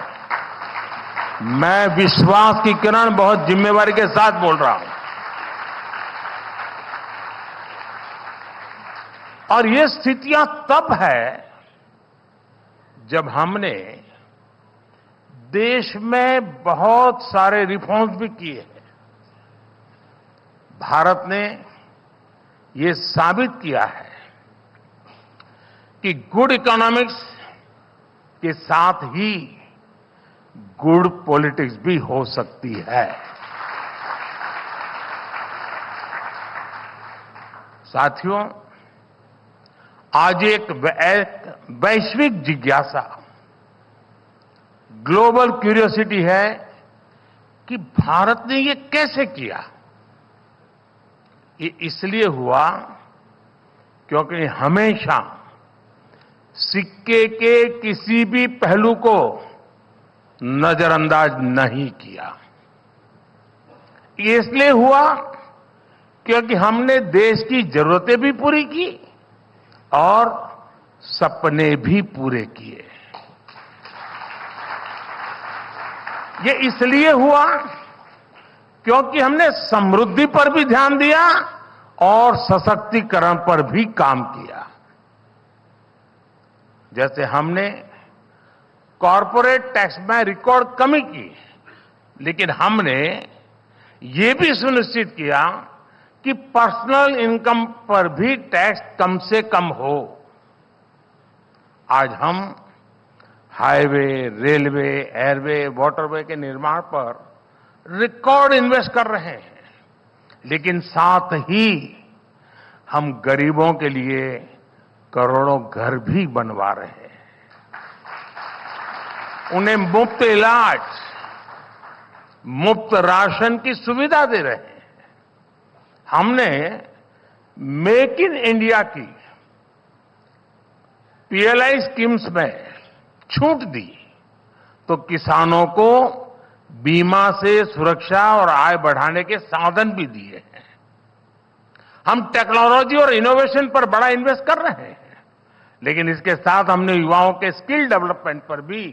मैं विश्वास की किरण बहुत जिम्मेवारी के साथ बोल रहा हूं। और ये स्थितियां तब है जब हमने देश में बहुत सारे रिफॉर्म्स भी किए हैं। भारत ने ये साबित किया है कि गुड इकोनॉमिक्स के साथ ही गुड पॉलिटिक्स भी हो सकती है। साथियों, आज एक वैश्विक जिज्ञासा, ग्लोबल क्यूरियोसिटी है कि भारत ने ये कैसे किया। ये इसलिए हुआ क्योंकि हमेशा सिक्के के किसी भी पहलू को नजरअंदाज नहीं किया। ये इसलिए हुआ क्योंकि हमने देश की जरूरतें भी पूरी की और सपने भी पूरे किए। ये इसलिए हुआ क्योंकि हमने समृद्धि पर भी ध्यान दिया और सशक्तिकरण पर भी काम किया। जैसे हमने कॉरपोरेट टैक्स में रिकॉर्ड कमी की, लेकिन हमने ये भी सुनिश्चित किया कि पर्सनल इनकम पर भी टैक्स कम से कम हो। आज हम हाईवे, रेलवे, एयरवे, वाटरवे के निर्माण पर रिकॉर्ड इन्वेस्ट कर रहे हैं, लेकिन साथ ही हम गरीबों के लिए करोड़ों घर भी बनवा रहे हैं, उन्हें मुफ्त इलाज, मुफ्त राशन की सुविधा दे रहे हैं। हमने मेक इन इंडिया की पीएलआई स्कीम्स में छूट दी तो किसानों को बीमा से सुरक्षा और आय बढ़ाने के साधन भी दिए हैं। हम टेक्नोलॉजी और इनोवेशन पर बड़ा इन्वेस्ट कर रहे हैं, लेकिन इसके साथ हमने युवाओं के स्किल डेवलपमेंट पर भी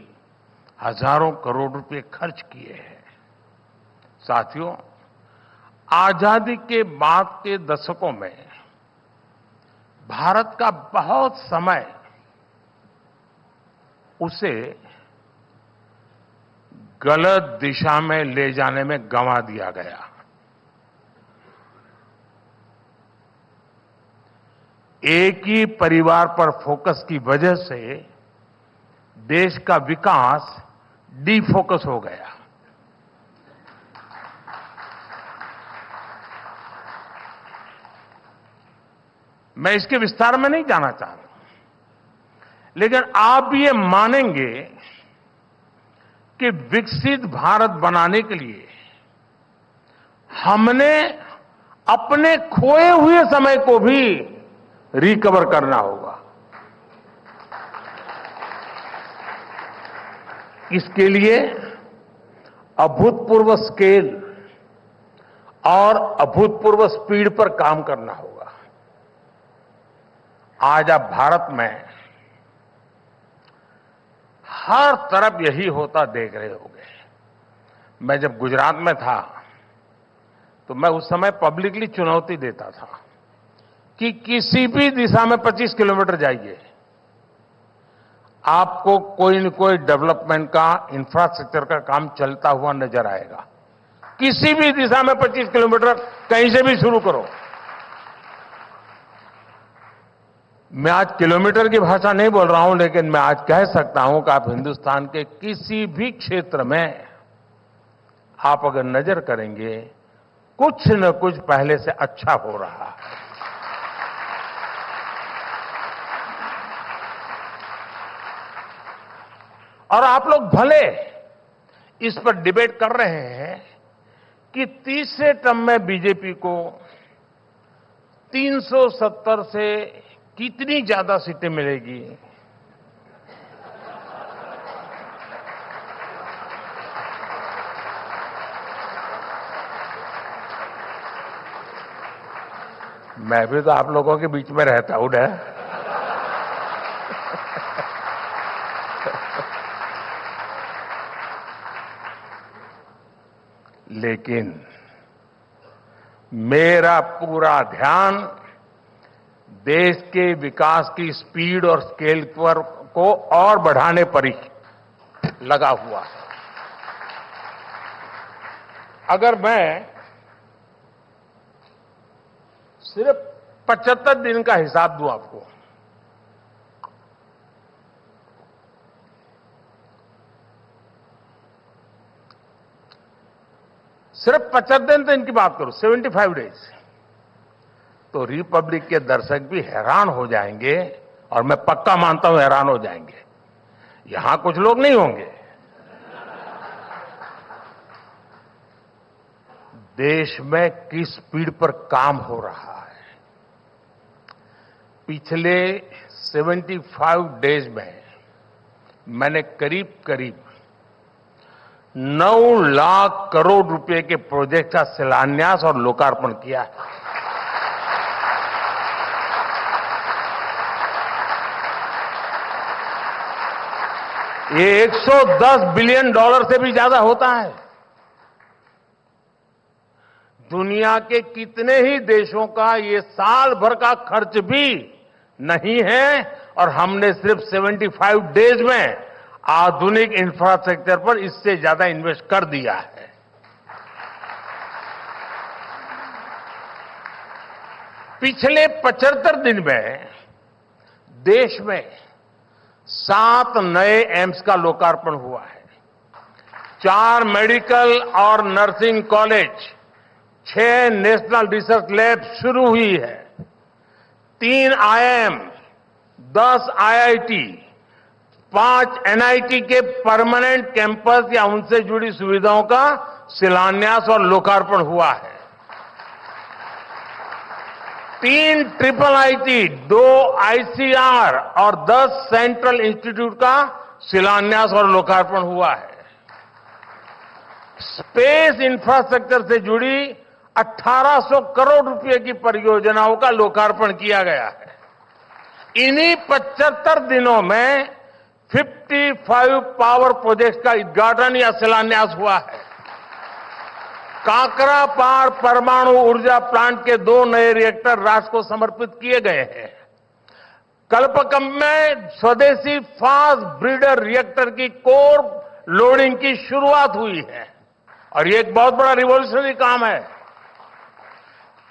हजारों करोड़ रुपए खर्च किए हैं। साथियों, आजादी के बाद के दशकों में भारत का बहुत समय उसे गलत दिशा में ले जाने में गंवा दिया गया। एक ही परिवार पर फोकस की वजह से देश का विकास डिफोकस हो गया। मैं इसके विस्तार में नहीं जाना चाहता, लेकिन आप ये मानेंगे कि विकसित भारत बनाने के लिए हमने अपने खोए हुए समय को भी रिकवर करना होगा। इसके लिए अभूतपूर्व स्केल और अभूतपूर्व स्पीड पर काम करना होगा। आज आप भारत में हर तरफ यही होता देख रहे होंगे। मैं जब गुजरात में था तो मैं उस समय पब्लिकली चुनौती देता था कि किसी भी दिशा में 25 किलोमीटर जाइए, आपको कोई न कोई डेवलपमेंट का, इंफ्रास्ट्रक्चर का काम चलता हुआ नजर आएगा। किसी भी दिशा में 25 किलोमीटर कहीं से भी शुरू करो। मैं आज किलोमीटर की भाषा नहीं बोल रहा हूं, लेकिन मैं आज कह सकता हूं कि आप हिंदुस्तान के किसी भी क्षेत्र में आप अगर नजर करेंगे, कुछ न कुछ पहले से अच्छा हो रहा है। और आप लोग भले इस पर डिबेट कर रहे हैं कि तीसरे टर्म में बीजेपी को 370 से कितनी ज्यादा सीटें मिलेगी। मैं भी तो आप लोगों के बीच में रहता हूं ना। लेकिन मेरा पूरा ध्यान देश के विकास की स्पीड और स्केल पर को और बढ़ाने पर ही लगा हुआ है। अगर मैं सिर्फ 75 दिन का हिसाब दूं आपको, सिर्फ 75 दिन तो इनकी बात करूं, 75 डेज, तो रिपब्लिक के दर्शक भी हैरान हो जाएंगे, और मैं पक्का मानता हूं हैरान हो जाएंगे। यहां कुछ लोग नहीं होंगे। देश में किस स्पीड पर काम हो रहा है। पिछले 75 डेज में मैंने करीब करीब 9 लाख करोड़ रुपए के प्रोजेक्ट का शिलान्यास और लोकार्पण किया है। ये $110 बिलियन से भी ज्यादा होता है। दुनिया के कितने ही देशों का ये साल भर का खर्च भी नहीं है, और हमने सिर्फ 75 डेज में आधुनिक इंफ्रास्ट्रक्चर पर इससे ज्यादा इन्वेस्ट कर दिया है। पिछले 75 दिन में देश में 7 नए एम्स का लोकार्पण हुआ है, 4 मेडिकल और nursing college, 6 national research lab शुरू हुई है, 3 IIM, 10 IIT, 5 NIT के परमानेंट कैंपस या उनसे जुड़ी सुविधाओं का शिलान्यास और लोकार्पण हुआ है, 3 IIIT, 2 ICR और 10 सेंट्रल इंस्टीट्यूट का शिलान्यास और लोकार्पण हुआ है। स्पेस इंफ्रास्ट्रक्चर से जुड़ी 1800 करोड़ रुपए की परियोजनाओं का लोकार्पण किया गया है। इन्हीं 75 दिनों में 55 पावर प्रोजेक्ट का उद्घाटन या शिलान्यास हुआ है। काकरा पार परमाणु ऊर्जा प्लांट के 2 नए रिएक्टर राष्ट्र को समर्पित किए गए हैं। कल्पकम में स्वदेशी फास्ट ब्रीडर रिएक्टर की कोर लोडिंग की शुरुआत हुई है, और ये एक बहुत बड़ा रिवॉल्यूशनरी काम है।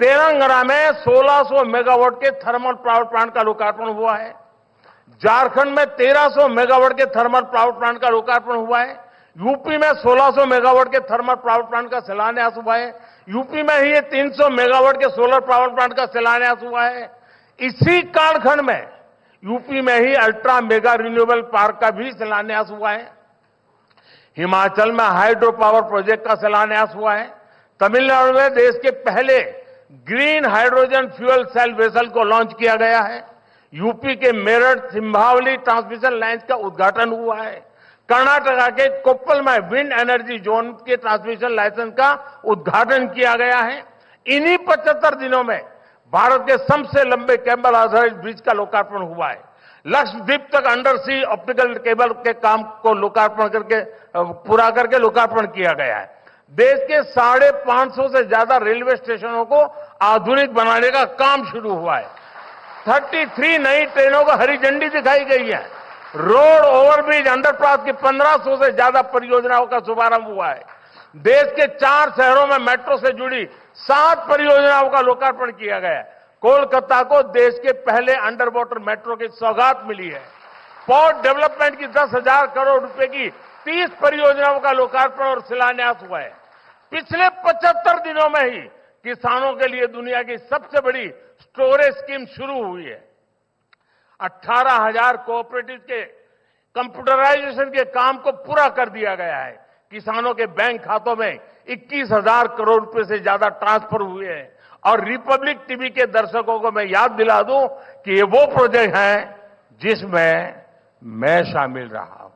तेलंगाना में 1600 मेगावाट के थर्मल पावर प्लांट का लोकार्पण हुआ है। झारखंड में 1300 मेगावाट के थर्मल पावर प्लांट का लोकार्पण हुआ है। यूपी में 1600 मेगावाट के थर्मल पावर प्लांट का शिलान्यास हुआ है। यूपी में ही 300 मेगावाट के सोलर पावर प्लांट का शिलान्यास हुआ है। इसी कालखंड में यूपी में ही अल्ट्रा मेगा रिन्यूएबल पार्क का भी शिलान्यास हुआ है। हिमाचल में हाइड्रो पावर प्रोजेक्ट का शिलान्यास हुआ है। तमिलनाडु में देश के पहले green hydrogen fuel cell vessel को लॉन्च किया गया है। यूपी के मेरठ सिंभावली ट्रांसमिशन लाइन का उद्घाटन हुआ है। कर्नाटक के कोप्पल में विंड एनर्जी जोन के ट्रांसमिशन लाइसेंस का उद्घाटन किया गया है। इन्हीं 75 दिनों में भारत के सबसे लंबे केबल आधारित ब्रिज का लोकार्पण हुआ है। लक्षद्वीप तक अंडर सी ऑप्टिकल केबल के काम को लोकार्पण करके पूरा करके लोकार्पण किया गया है। देश के 550 से ज्यादा रेलवे स्टेशनों को आधुनिक बनाने का काम शुरू हुआ है। 33 नई ट्रेनों को हरी झंडी दिखाई गई है। रोड, ओवरब्रिज, अंडरपास की 1500 से ज्यादा परियोजनाओं का शुभारंभ हुआ है। देश के 4 शहरों में मेट्रो से जुड़ी 7 परियोजनाओं का लोकार्पण किया गया है। कोलकाता को देश के पहले अंडर वाटर मेट्रो की सौगात मिली है। पोर्ट डेवलपमेंट की 10,000 करोड़ रुपए की 30 परियोजनाओं का लोकार्पण और शिलान्यास हुआ है। पिछले 75 दिनों में ही किसानों के लिए दुनिया की सबसे बड़ी स्टोरेज स्कीम शुरू हुई है। 18,000 कोऑपरेटिव के कंप्यूटराइजेशन के काम को पूरा कर दिया गया है। किसानों के बैंक खातों में 21,000 करोड़ रुपए से ज्यादा ट्रांसफर हुए हैं। और रिपब्लिक टीवी के दर्शकों को मैं याद दिला दूं कि ये वो प्रोजेक्ट हैं जिसमें मैं शामिल रहा हूं।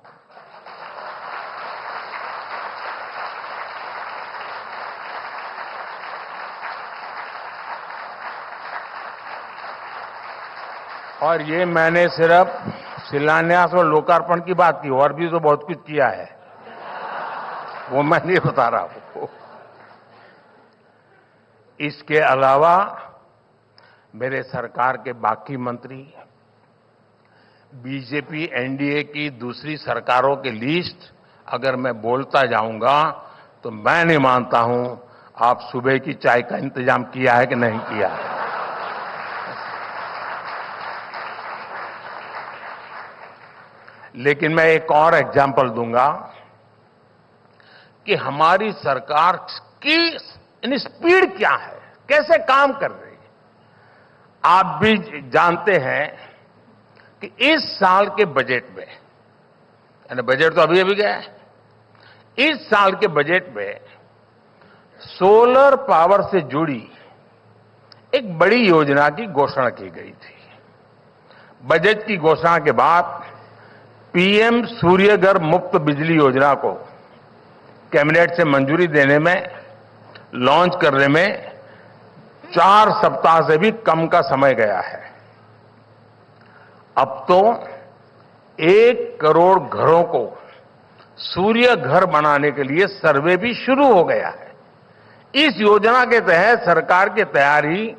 और ये मैंने सिर्फ शिलान्यास और लोकार्पण की बात की, और भी तो बहुत कुछ किया है, वो मैं नहीं बता रहा हूं। इसके अलावा मेरे सरकार के बाकी मंत्री, बीजेपी एनडीए की दूसरी सरकारों की लिस्ट अगर मैं बोलता जाऊंगा तो मैं नहीं मानता हूं आप सुबह की चाय का इंतजाम किया है कि नहीं किया है। लेकिन मैं एक और एग्जाम्पल दूंगा कि हमारी सरकार की स्पीड क्या है, कैसे काम कर रही है। आप भी जानते हैं कि इस साल के बजट में, यानी बजट तो अभी अभी गया है, इस साल के बजट में सोलर पावर से जुड़ी एक बड़ी योजना की घोषणा की गई थी। बजट की घोषणा के बाद पीएम सूर्यघर मुफ्त बिजली योजना को कैबिनेट से मंजूरी देने में, लॉन्च करने में 4 सप्ताह से भी कम का समय गया है। अब तो 1 करोड़ घरों को सूर्य घर बनाने के लिए सर्वे भी शुरू हो गया है। इस योजना के तहत सरकार की तैयारी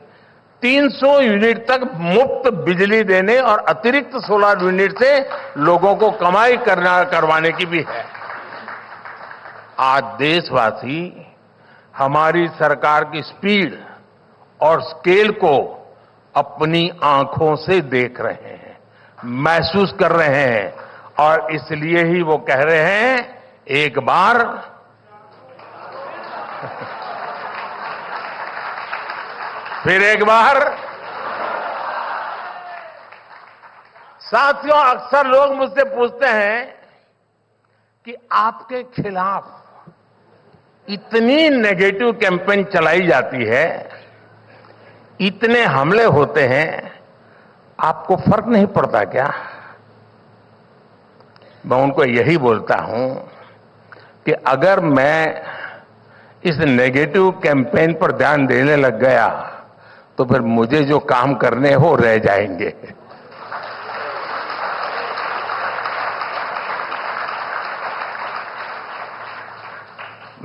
300 यूनिट तक मुफ्त बिजली देने और अतिरिक्त सोलर यूनिट से लोगों को कमाई करवाने की भी है। आज देशवासी हमारी सरकार की स्पीड और स्केल को अपनी आंखों से देख रहे हैं, महसूस कर रहे हैं, और इसलिए ही वो कह रहे हैं एक बार फिर एक बार। साथियों, अक्सर लोग मुझसे पूछते हैं कि आपके खिलाफ इतनी नेगेटिव कैंपेन चलाई जाती है, इतने हमले होते हैं, आपको फर्क नहीं पड़ता क्या? मैं उनको यही बोलता हूं कि अगर मैं इस नेगेटिव कैंपेन पर ध्यान देने लग गया तो फिर मुझे जो काम करने हो रह जाएंगे।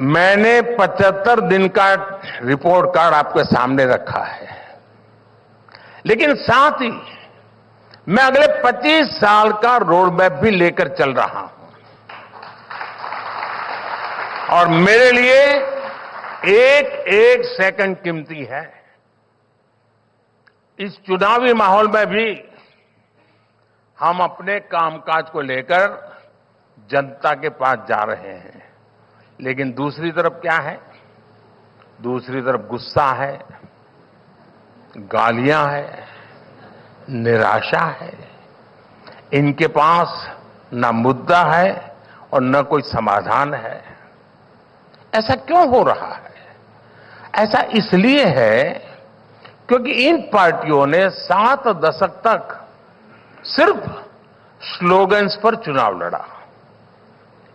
मैंने 75 दिन का रिपोर्ट कार्ड आपके सामने रखा है, लेकिन साथ ही मैं अगले 25 साल का रोड मैप भी लेकर चल रहा हूं। और मेरे लिए एक एक सेकंड कीमती है। इस चुनावी माहौल में भी हम अपने कामकाज को लेकर जनता के पास जा रहे हैं, लेकिन दूसरी तरफ क्या है? दूसरी तरफ गुस्सा है, गालियां है, निराशा है। इनके पास न मुद्दा है और न कोई समाधान है। ऐसा क्यों हो रहा है? ऐसा इसलिए है क्योंकि इन पार्टियों ने 7 दशक तक सिर्फ स्लोगन्स पर चुनाव लड़ा।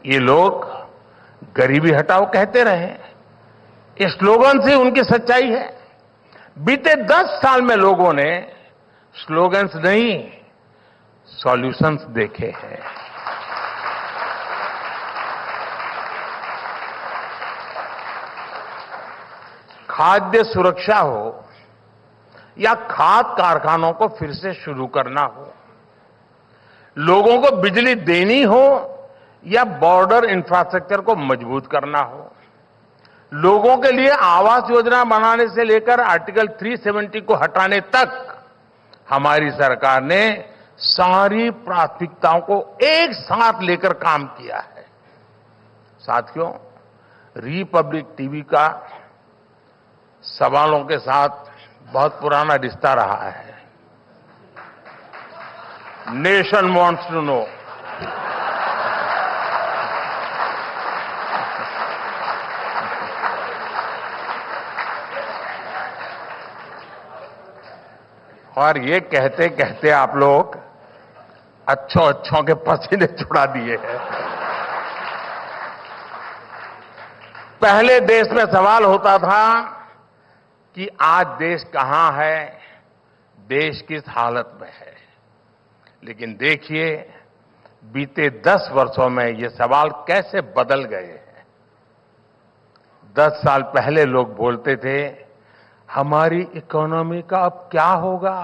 ये लोग गरीबी हटाओ कहते रहे, ये स्लोगन से उनकी सच्चाई है। बीते 10 साल में लोगों ने स्लोगन्स नहीं, सॉल्यूशंस देखे हैं। खाद्य सुरक्षा हो या खाद कारखानों को फिर से शुरू करना हो, लोगों को बिजली देनी हो या बॉर्डर इंफ्रास्ट्रक्चर को मजबूत करना हो, लोगों के लिए आवास योजना बनाने से लेकर आर्टिकल 370 को हटाने तक हमारी सरकार ने सारी प्राथमिकताओं को एक साथ लेकर काम किया है। साथियों, रिपब्लिक टीवी का सवालों के साथ बहुत पुराना रिश्ता रहा है। Nation wants to know. और ये कहते कहते आप लोग अच्छों के पसीने छुड़ा दिए हैं। पहले देश में सवाल होता था कि आज देश कहां है, देश किस हालत में है। लेकिन देखिए, बीते 10 वर्षों में ये सवाल कैसे बदल गए हैं। 10 साल पहले लोग बोलते थे हमारी इकोनॉमी का अब क्या होगा।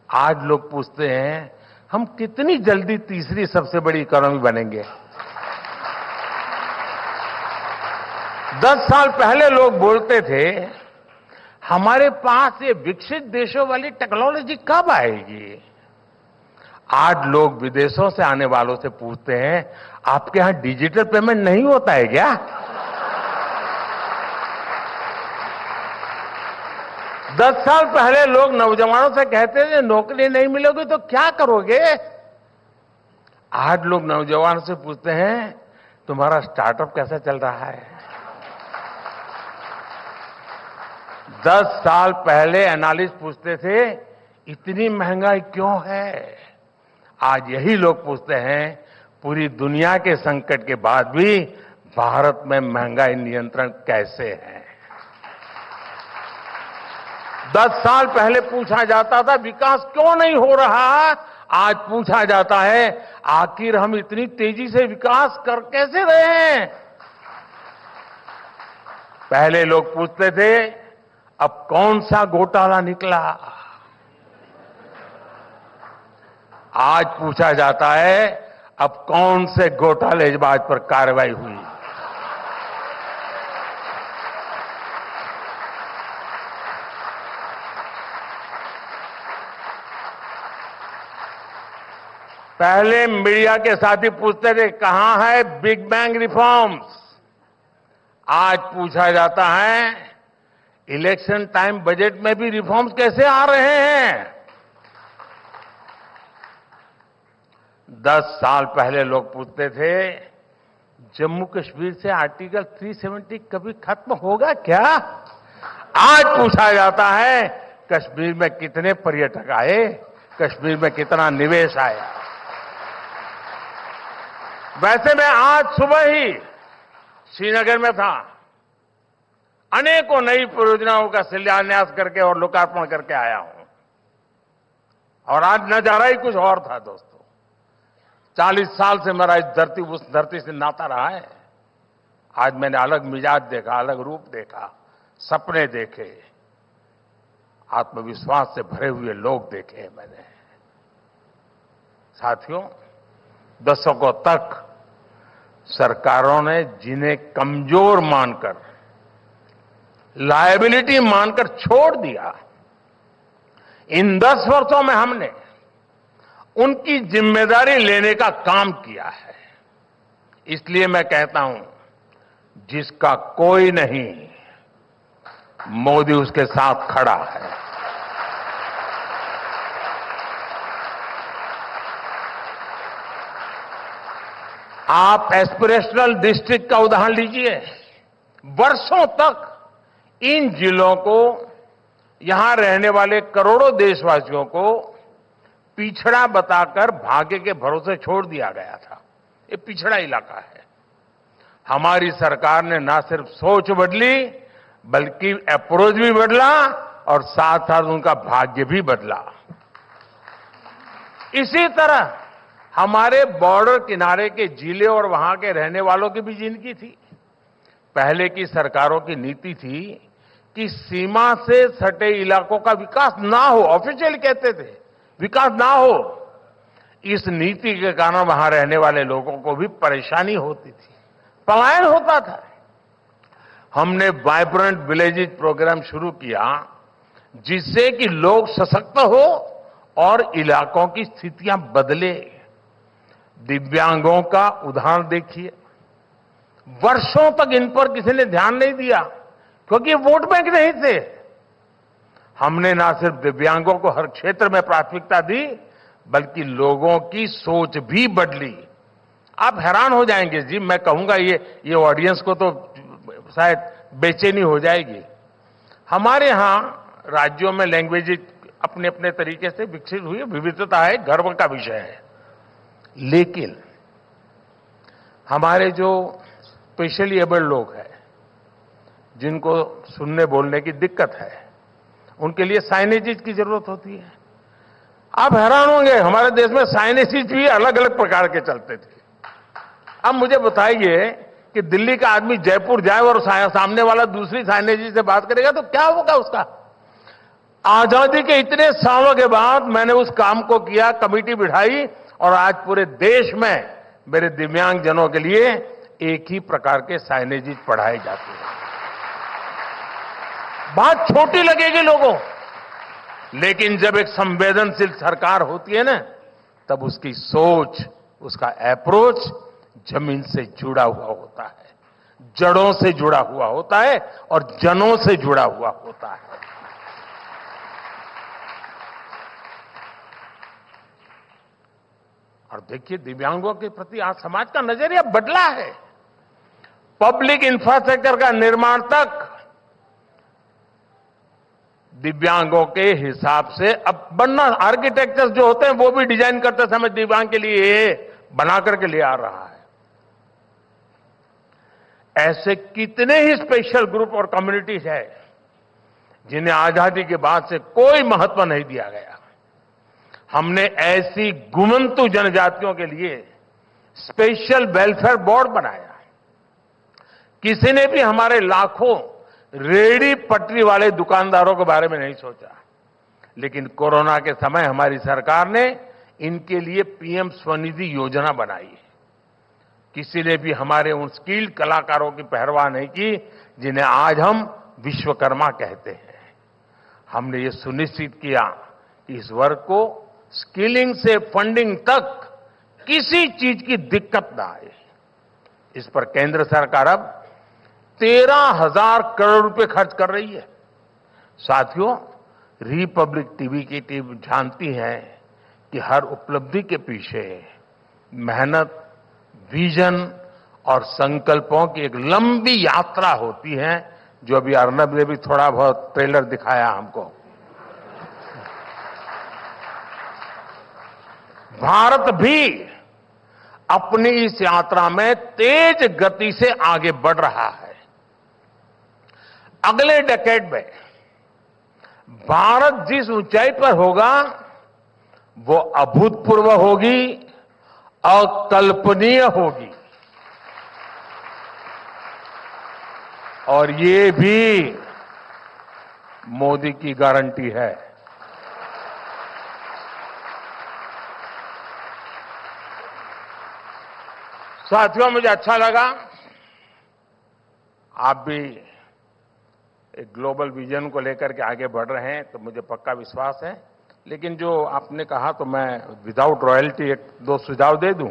आज लोग पूछते हैं हम कितनी जल्दी तीसरी सबसे बड़ी इकोनॉमी बनेंगे। 10 साल पहले लोग बोलते थे हमारे पास ये विकसित देशों वाली टेक्नोलॉजी कब आएगी। आज लोग विदेशों से आने वालों से पूछते हैं आपके यहां डिजिटल पेमेंट नहीं होता है क्या। 10 साल पहले लोग नौजवानों से कहते थे नौकरी नहीं मिलेगी तो क्या करोगे। आज लोग नौजवानों से पूछते हैं तुम्हारा स्टार्टअप कैसा चल रहा है। 10 साल पहले एनालिस्ट पूछते थे इतनी महंगाई क्यों है। आज यही लोग पूछते हैं पूरी दुनिया के संकट के बाद भी भारत में महंगाई नियंत्रण कैसे है। 10 साल पहले पूछा जाता था विकास क्यों नहीं हो रहा, आज पूछा जाता है आखिर हम इतनी तेजी से विकास कर कैसे रहे हैं। पहले लोग पूछते थे अब कौन सा घोटाला निकला, आज पूछा जाता है अब कौन से घोटालेबाज पर कार्रवाई हुई। पहले मीडिया के साथी पूछते थे कहां है बिग बैंग रिफॉर्म्स, आज पूछा जाता है इलेक्शन टाइम बजट में भी रिफॉर्म्स कैसे आ रहे हैं। 10 साल पहले लोग पूछते थे जम्मू कश्मीर से आर्टिकल 370 कभी खत्म होगा क्या, आज पूछा जाता है कश्मीर में कितने पर्यटक आए, कश्मीर में कितना निवेश आया। वैसे मैं आज सुबह ही श्रीनगर में था, अनेकों नई परियोजनाओं का शिलान्यास करके और लोकार्पण करके आया हूं। और आज नजारा ही कुछ और था दोस्तों। 40 साल से मेरा उस धरती से नाता रहा है। आज मैंने अलग मिजाज देखा, अलग रूप देखा, सपने देखे, आत्मविश्वास से भरे हुए लोग देखे मैंने। साथियों, दशकों तक सरकारों ने जिन्हें कमजोर मानकर, लायबिलिटी मानकर छोड़ दिया, इन 10 वर्षों में हमने उनकी जिम्मेदारी लेने का काम किया है। इसलिए मैं कहता हूं जिसका कोई नहीं, मोदी उसके साथ खड़ा है। आप एस्पिरेशनल डिस्ट्रिक्ट का उदाहरण लीजिए। वर्षों तक इन जिलों को, यहां रहने वाले करोड़ों देशवासियों को पिछड़ा बताकर भाग्य के भरोसे छोड़ दिया गया था। ये पिछड़ा इलाका है। हमारी सरकार ने ना सिर्फ सोच बदली बल्कि अप्रोच भी बदला और साथ साथ उनका भाग्य भी बदला। इसी तरह हमारे बॉर्डर किनारे के जिले और वहां के रहने वालों की भी जिंदगी थी। पहले की सरकारों की नीति थी कि सीमा से सटे इलाकों का विकास ना हो, ऑफिशियल कहते थे विकास ना हो। इस नीति के कारण वहां रहने वाले लोगों को भी परेशानी होती थी, पलायन होता था। हमने वाइब्रेंट विलेजेस प्रोग्राम शुरू किया जिससे कि लोग सशक्त हो और इलाकों की स्थितियां बदले। दिव्यांगों का उदाहरण देखिए, वर्षों तक इन पर किसी ने ध्यान नहीं दिया क्योंकि वोट बैंक नहीं थे। हमने ना सिर्फ दिव्यांगों को हर क्षेत्र में प्राथमिकता दी बल्कि लोगों की सोच भी बदली। आप हैरान हो जाएंगे जी, मैं कहूंगा ये ऑडियंस को तो शायद बेचैनी हो जाएगी। हमारे यहां राज्यों में लैंग्वेजेस अपने अपने तरीके से विकसित हुई, विविधता है, गर्व का विषय है। लेकिन हमारे जो स्पेशली एबल्ड लोग हैं, जिनको सुनने बोलने की दिक्कत है, उनके लिए साइनेजेस की जरूरत होती है। आप हैरान होंगे, हमारे देश में साइनेजेस भी अलग अलग प्रकार के चलते थे। अब मुझे बताइए कि दिल्ली का आदमी जयपुर जाए और सामने वाला दूसरी साइनेजेस से बात करेगा तो क्या होगा उसका? आजादी के इतने सालों के बाद मैंने उस काम को किया, कमेटी बिठाई और आज पूरे देश में मेरे दिव्यांग जनों के लिए एक ही प्रकार के साइनेजेस पढ़ाए जाते हैं। बात छोटी लगेगी लोगों, लेकिन जब एक संवेदनशील सरकार होती है ना, तब उसकी सोच, उसका अप्रोच जमीन से जुड़ा हुआ होता है, जड़ों से जुड़ा हुआ होता है और जनों से जुड़ा हुआ होता है। और देखिए, दिव्यांगों के प्रति आज समाज का नजरिया बदला है। पब्लिक इंफ्रास्ट्रक्चर का निर्माण तक दिव्यांगों के हिसाब से अब बनना, आर्किटेक्चर्स जो होते हैं वो भी डिजाइन करते समय दिव्यांग के लिए बना करके ले आ रहा है। ऐसे कितने ही स्पेशल ग्रुप और कम्युनिटीज है जिन्हें आजादी के बाद से कोई महत्व नहीं दिया गया। हमने ऐसी गुमंतु जनजातियों के लिए स्पेशल वेलफेयर बोर्ड बनाया। किसी ने भी हमारे लाखों रेहड़ी पटरी वाले दुकानदारों के बारे में नहीं सोचा, लेकिन कोरोना के समय हमारी सरकार ने इनके लिए पीएम स्वनिधि योजना बनाई। किसी ने भी हमारे उन स्किल्ड कलाकारों की परवाह नहीं की जिन्हें आज हम विश्वकर्मा कहते हैं। हमने ये सुनिश्चित किया कि इस वर्ग को स्किलिंग से फंडिंग तक किसी चीज की दिक्कत ना आए। इस पर केंद्र सरकार अब 13,000 करोड़ रुपए खर्च कर रही है। साथियों, रिपब्लिक टीवी की टीम जानती है कि हर उपलब्धि के पीछे मेहनत, विजन और संकल्पों की एक लंबी यात्रा होती है, जो अभी अर्नब ने भी थोड़ा बहुत ट्रेलर दिखाया हमको। भारत भी अपनी इस यात्रा में तेज गति से आगे बढ़ रहा है। अगले डेकेड में भारत जिस ऊंचाई पर होगा वो अभूतपूर्व होगी, अकल्पनीय होगी। और ये भी मोदी की गारंटी है। साथियों, मुझे अच्छा लगा आप भी एक ग्लोबल विजन को लेकर के आगे बढ़ रहे हैं, तो मुझे पक्का विश्वास है। लेकिन जो आपने कहा तो मैं विदाउट रॉयल्टी एक दो सुझाव दे दूं।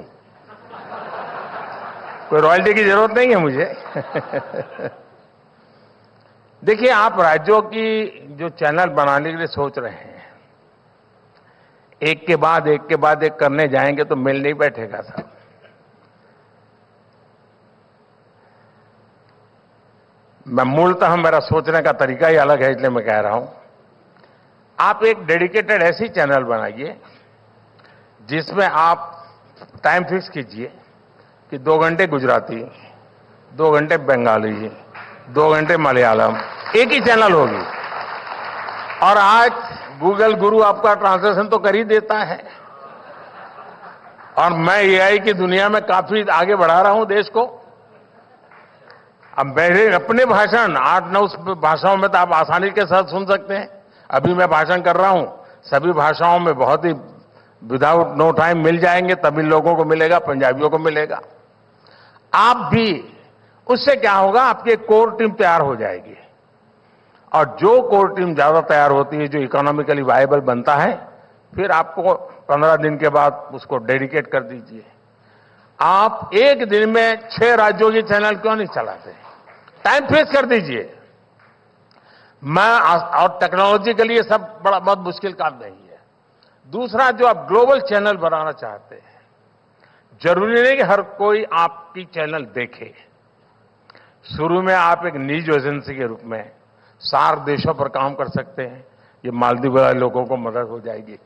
कोई रॉयल्टी की जरूरत नहीं है मुझे। देखिए, आप राज्यों की जो चैनल बनाने के लिए सोच रहे हैं, एक के बाद एक करने जाएंगे तो मिल नहीं बैठेगा साहब। मैं मूलतः मेरा सोचने का तरीका ही अलग है, इसलिए मैं कह रहा हूं, आप एक डेडिकेटेड ऐसी चैनल बनाइए जिसमें आप टाइम फिक्स कीजिए कि 2 घंटे गुजराती, 2 घंटे बंगाली, 2 घंटे मलयालम, एक ही चैनल होगी। और आज गूगल गुरु आपका ट्रांसलेशन तो कर ही देता है। और मैं एआई की दुनिया में काफी आगे बढ़ा रहा हूं देश को। अब मेरे अपने भाषण 8-9 भाषाओं में तो आप आसानी के साथ सुन सकते हैं। अभी मैं भाषण कर रहा हूं, सभी भाषाओं में बहुत ही विदाउट नो टाइम मिल जाएंगे। तमिल लोगों को मिलेगा, पंजाबियों को मिलेगा। आप भी, उससे क्या होगा, आपकी एक कोर टीम तैयार हो जाएगी। और जो कोर टीम ज्यादा तैयार होती है, जो इकोनॉमिकली वायबल बनता है, फिर आपको 15 दिन के बाद उसको डेडिकेट कर दीजिए। आप एक दिन में 6 राज्यों की चैनल क्यों नहीं चलाते? टाइम फिक्स कर दीजिए। और टेक्नोलॉजिकली ये सब बहुत मुश्किल काम नहीं है। दूसरा, जो आप ग्लोबल चैनल बनाना चाहते हैं, जरूरी नहीं कि हर कोई आपकी चैनल देखे। शुरू में आप एक न्यूज एजेंसी के रूप में 4 देशों पर काम कर सकते हैं। ये मालदीव वाले लोगों को मदद हो जाएगी।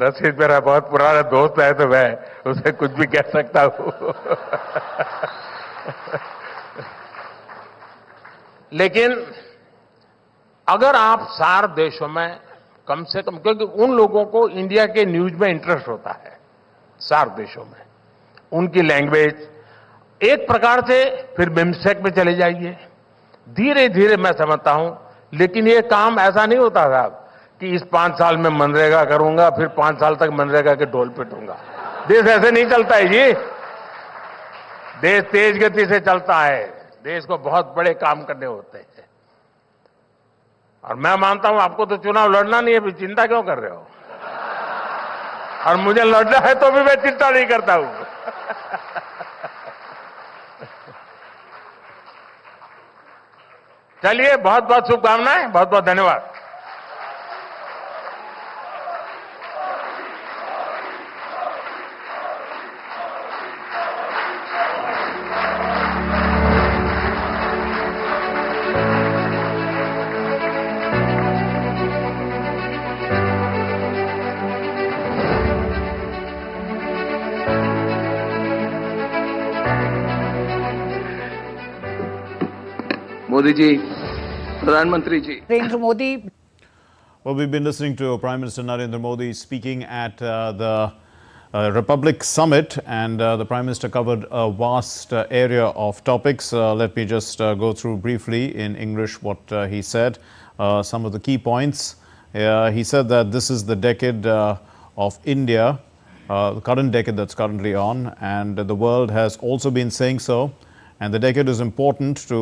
नसीब मेरा बहुत पुराना दोस्त है, तो मैं उसे कुछ भी कह सकता हूं। लेकिन अगर आप 4 देशों में कम से कम, क्योंकि उन लोगों को इंडिया के न्यूज में इंटरेस्ट होता है 4 देशों में, उनकी लैंग्वेज एक प्रकार से, फिर बिम्स्टेक में चले जाइए। धीरे धीरे मैं समझता हूं, लेकिन ये काम ऐसा नहीं होता साहब कि इस 5 साल में मनरेगा करूंगा, फिर 5 साल तक मनरेगा के ढोल पिटूंगा। देश ऐसे नहीं चलता है जी। देश तेज गति से चलता है। देश को बहुत बड़े काम करने होते हैं। और मैं मानता हूं आपको तो चुनाव लड़ना नहीं है, फिर चिंता क्यों कर रहे हो? और मुझे लड़ना है तो भी मैं चिंता नहीं करता हूं। चलिए, बहुत बहुत शुभकामनाएं, बहुत बहुत धन्यवाद। मोदी जी, प्रधानमंत्री जी, Narendra Modi. Well, we've been listening to Prime Minister Narendra Modi speaking at the Republic Summit, and the Prime Minister covered a vast area of topics. Let me just go through briefly in English what he said. Some of the key points. He said that this is the decade of India, the current decade that's currently on, and the world has also been saying so. And the decade is important to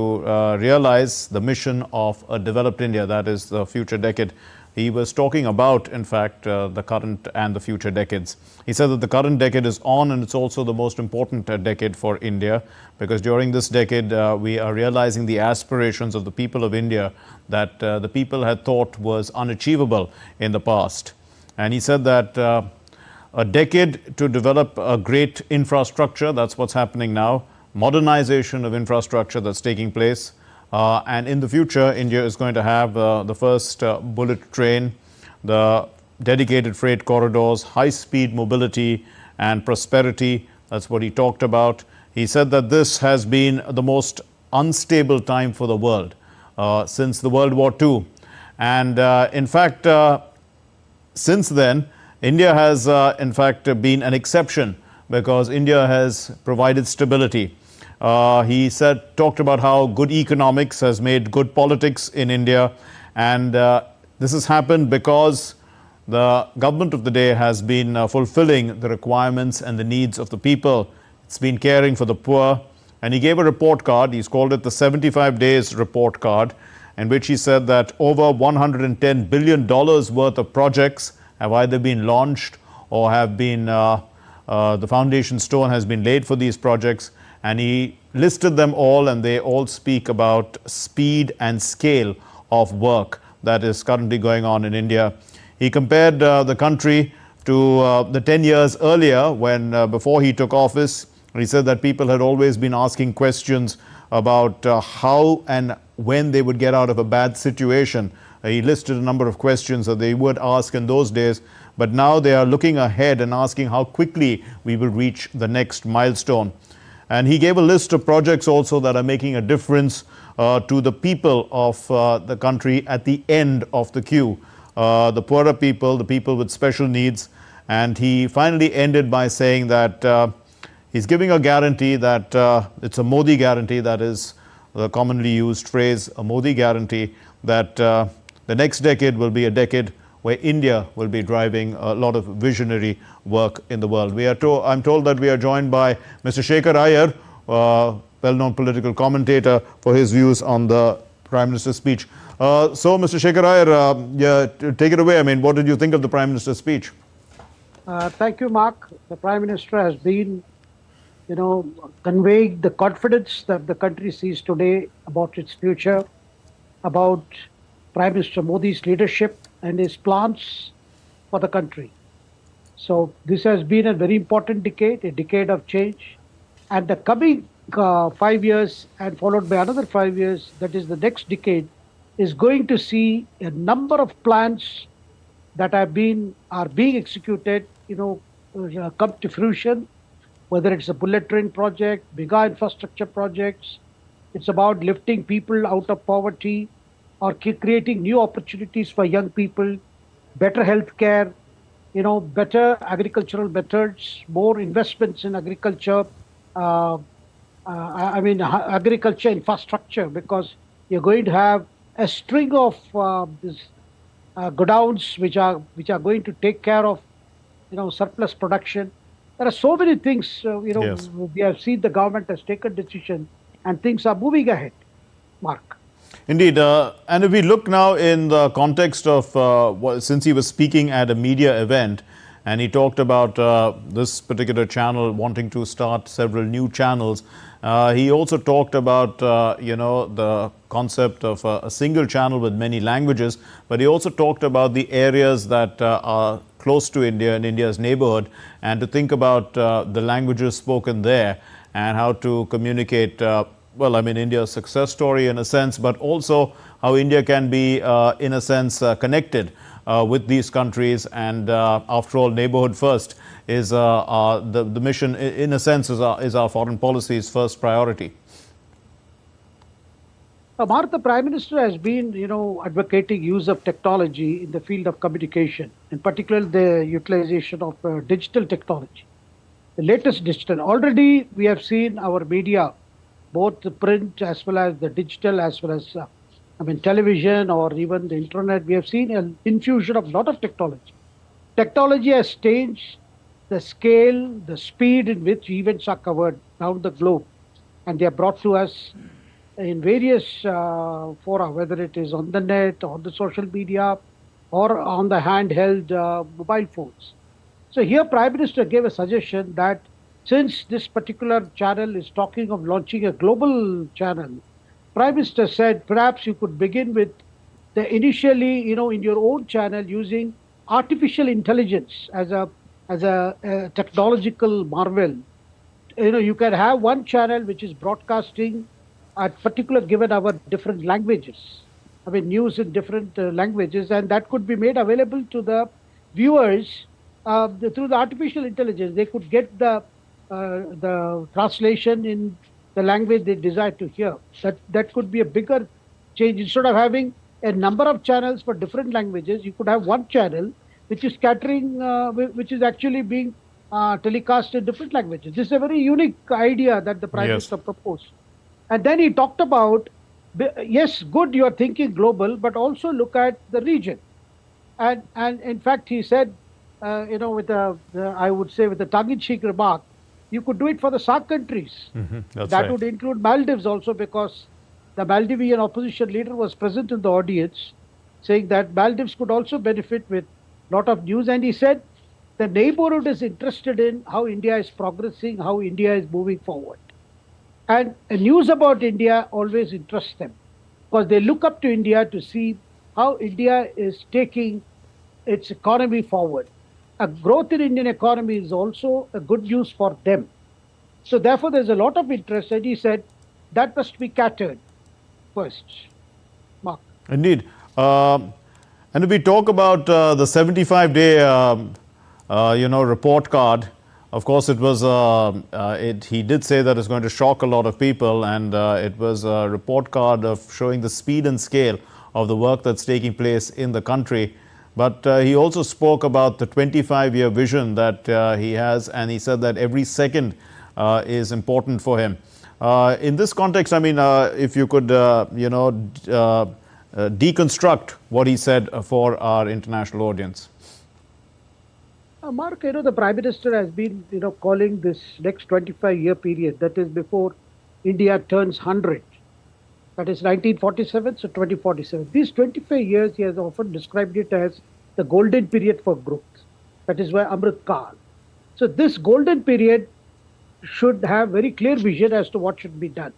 realize the mission of a developed India, that is the future decade. He was talking about, in fact, the current and the future decades. He said that the current decade is on, and it's also the most important decade for India, because during this decade we are realizing the aspirations of the people of India that the people had thought was unachievable in the past. And he said that a decade to develop a great infrastructure, that's what's happening now. Modernization of infrastructure that's taking place, and in the future India is going to have the first bullet train, the dedicated freight corridors, high-speed mobility and prosperity. That's what he talked about. He said that this has been the most unstable time for the world since the World War II, and in fact since then India has in fact been an exception, because India has provided stability. He talked about how good economics has made good politics in India, and this has happened because the government of the day has been fulfilling the requirements and the needs of the people. It's been caring for the poor, and he gave a report card. He's called it the 75 days report card, in which he said that over $110 billion worth of projects have either been launched or have been the foundation stone has been laid for these projects, and he listed them all, and they all speak about speed and scale of work that is currently going on in India. He compared the country to the 10 years earlier when before he took office. He said that people had always been asking questions about how and when they would get out of a bad situation. He listed a number of questions that they would ask in those days, but now they are looking ahead and asking how quickly we will reach the next milestone. And he gave a list of projects also that are making a difference to the people of the country at the end of the queue. The poorer people, the people with special needs. And he finally ended by saying that he's giving a guarantee that it's a Modi guarantee, that is the commonly used phrase, a Modi guarantee, that the next decade will be a decade where India will be driving a lot of visionary work in the world. I'm told that we are joined by Mr. Shekhar Iyer, well-known political commentator, for his views on the Prime Minister's speech. So, Mr. Shekhar Iyer, take it away. I mean, what did you think of the Prime Minister's speech? Thank you, Mark. The Prime Minister has been, conveying the confidence that the country sees today about its future, about Prime Minister Modi's leadership and his plans for the country. So this has been a very important decade, a decade of change. And the coming 5 years and followed by another 5 years, that is the next decade, is going to see a number of plans that are being executed, come to fruition, whether it's a bullet train project, mega infrastructure projects. It's about lifting people out of poverty or creating new opportunities for young people, better healthcare, better agricultural methods, more investments in agriculture, agriculture infrastructure, because you're going to have a string of godowns which are going to take care of surplus production. There are so many things. Yes. We have seen the government has taken decision and things are moving ahead. Mark. Indeed, and if we look now in the context of, since he was speaking at a media event, and he talked about this particular channel wanting to start several new channels, he also talked about, the concept of a single channel with many languages, but he also talked about the areas that are close to India, in India's neighborhood, and to think about the languages spoken there and how to communicate India's success story in a sense, but also how India can be, in a sense, connected with these countries. And after all, neighborhood first is the mission, in a sense, is our foreign policy's first priority. Mark, the Prime Minister has been, advocating use of technology in the field of communication, in particular the utilization of digital technology, the latest digital. Already we have seen our media, both the print as well as the digital, as well as television or even the internet. We have seen an infusion of a lot of technology. Technology has changed the scale, the speed in which events are covered around the globe, and they are brought to us in various fora, whether it is on the net, on the social media, or on the handheld mobile phones. So here Prime Minister gave a suggestion that since this particular channel is talking of launching a global channel, Prime Minister said perhaps you could begin with the initially, in your own channel using artificial intelligence as a technological marvel. You can have one channel which is broadcasting at particular given our different languages. News in different languages, and that could be made available to the viewers through the artificial intelligence. They could get the translation in the language they desire to hear. That could be a bigger change. Instead of having a number of channels for different languages, you could have one channel which is scattering, which is actually being telecast in different languages. This is a very unique idea that the Prime Minister proposed. And then he talked about, yes, good, you are thinking global, but also look at the region. And in fact, he said, with I would say with a tongue-in-cheek remark, you could do it for the SAARC countries. That's that right. would include Maldives also, because the Maldivian opposition leader was present in the audience, saying that Maldives could also benefit with a lot of news. And he said the neighborhood is interested in how India is progressing, how India is moving forward. And news about India always interests them, because they look up to India to see how India is taking its economy forward. A growth in Indian economy is also a good news for them. So therefore, there's a lot of interest, and he said that must be catered first. Mark. Indeed. And if we talk about the 75-day, report card Of course, it was. He did say that it's going to shock a lot of people, and it was a report card of showing the speed and scale of the work that's taking place in the country. But he also spoke about the 25-year vision that he has, and he said that every second is important for him. In this context, I mean, if you could, deconstruct what he said for our international audience. Mark, the Prime Minister has been, calling this next 25-year period, that is before India turns 100. That is 1947, so 2047. These 25 years, he has often described it as the golden period for growth. That is why Amrit Kaal. So this golden period should have very clear vision as to what should be done.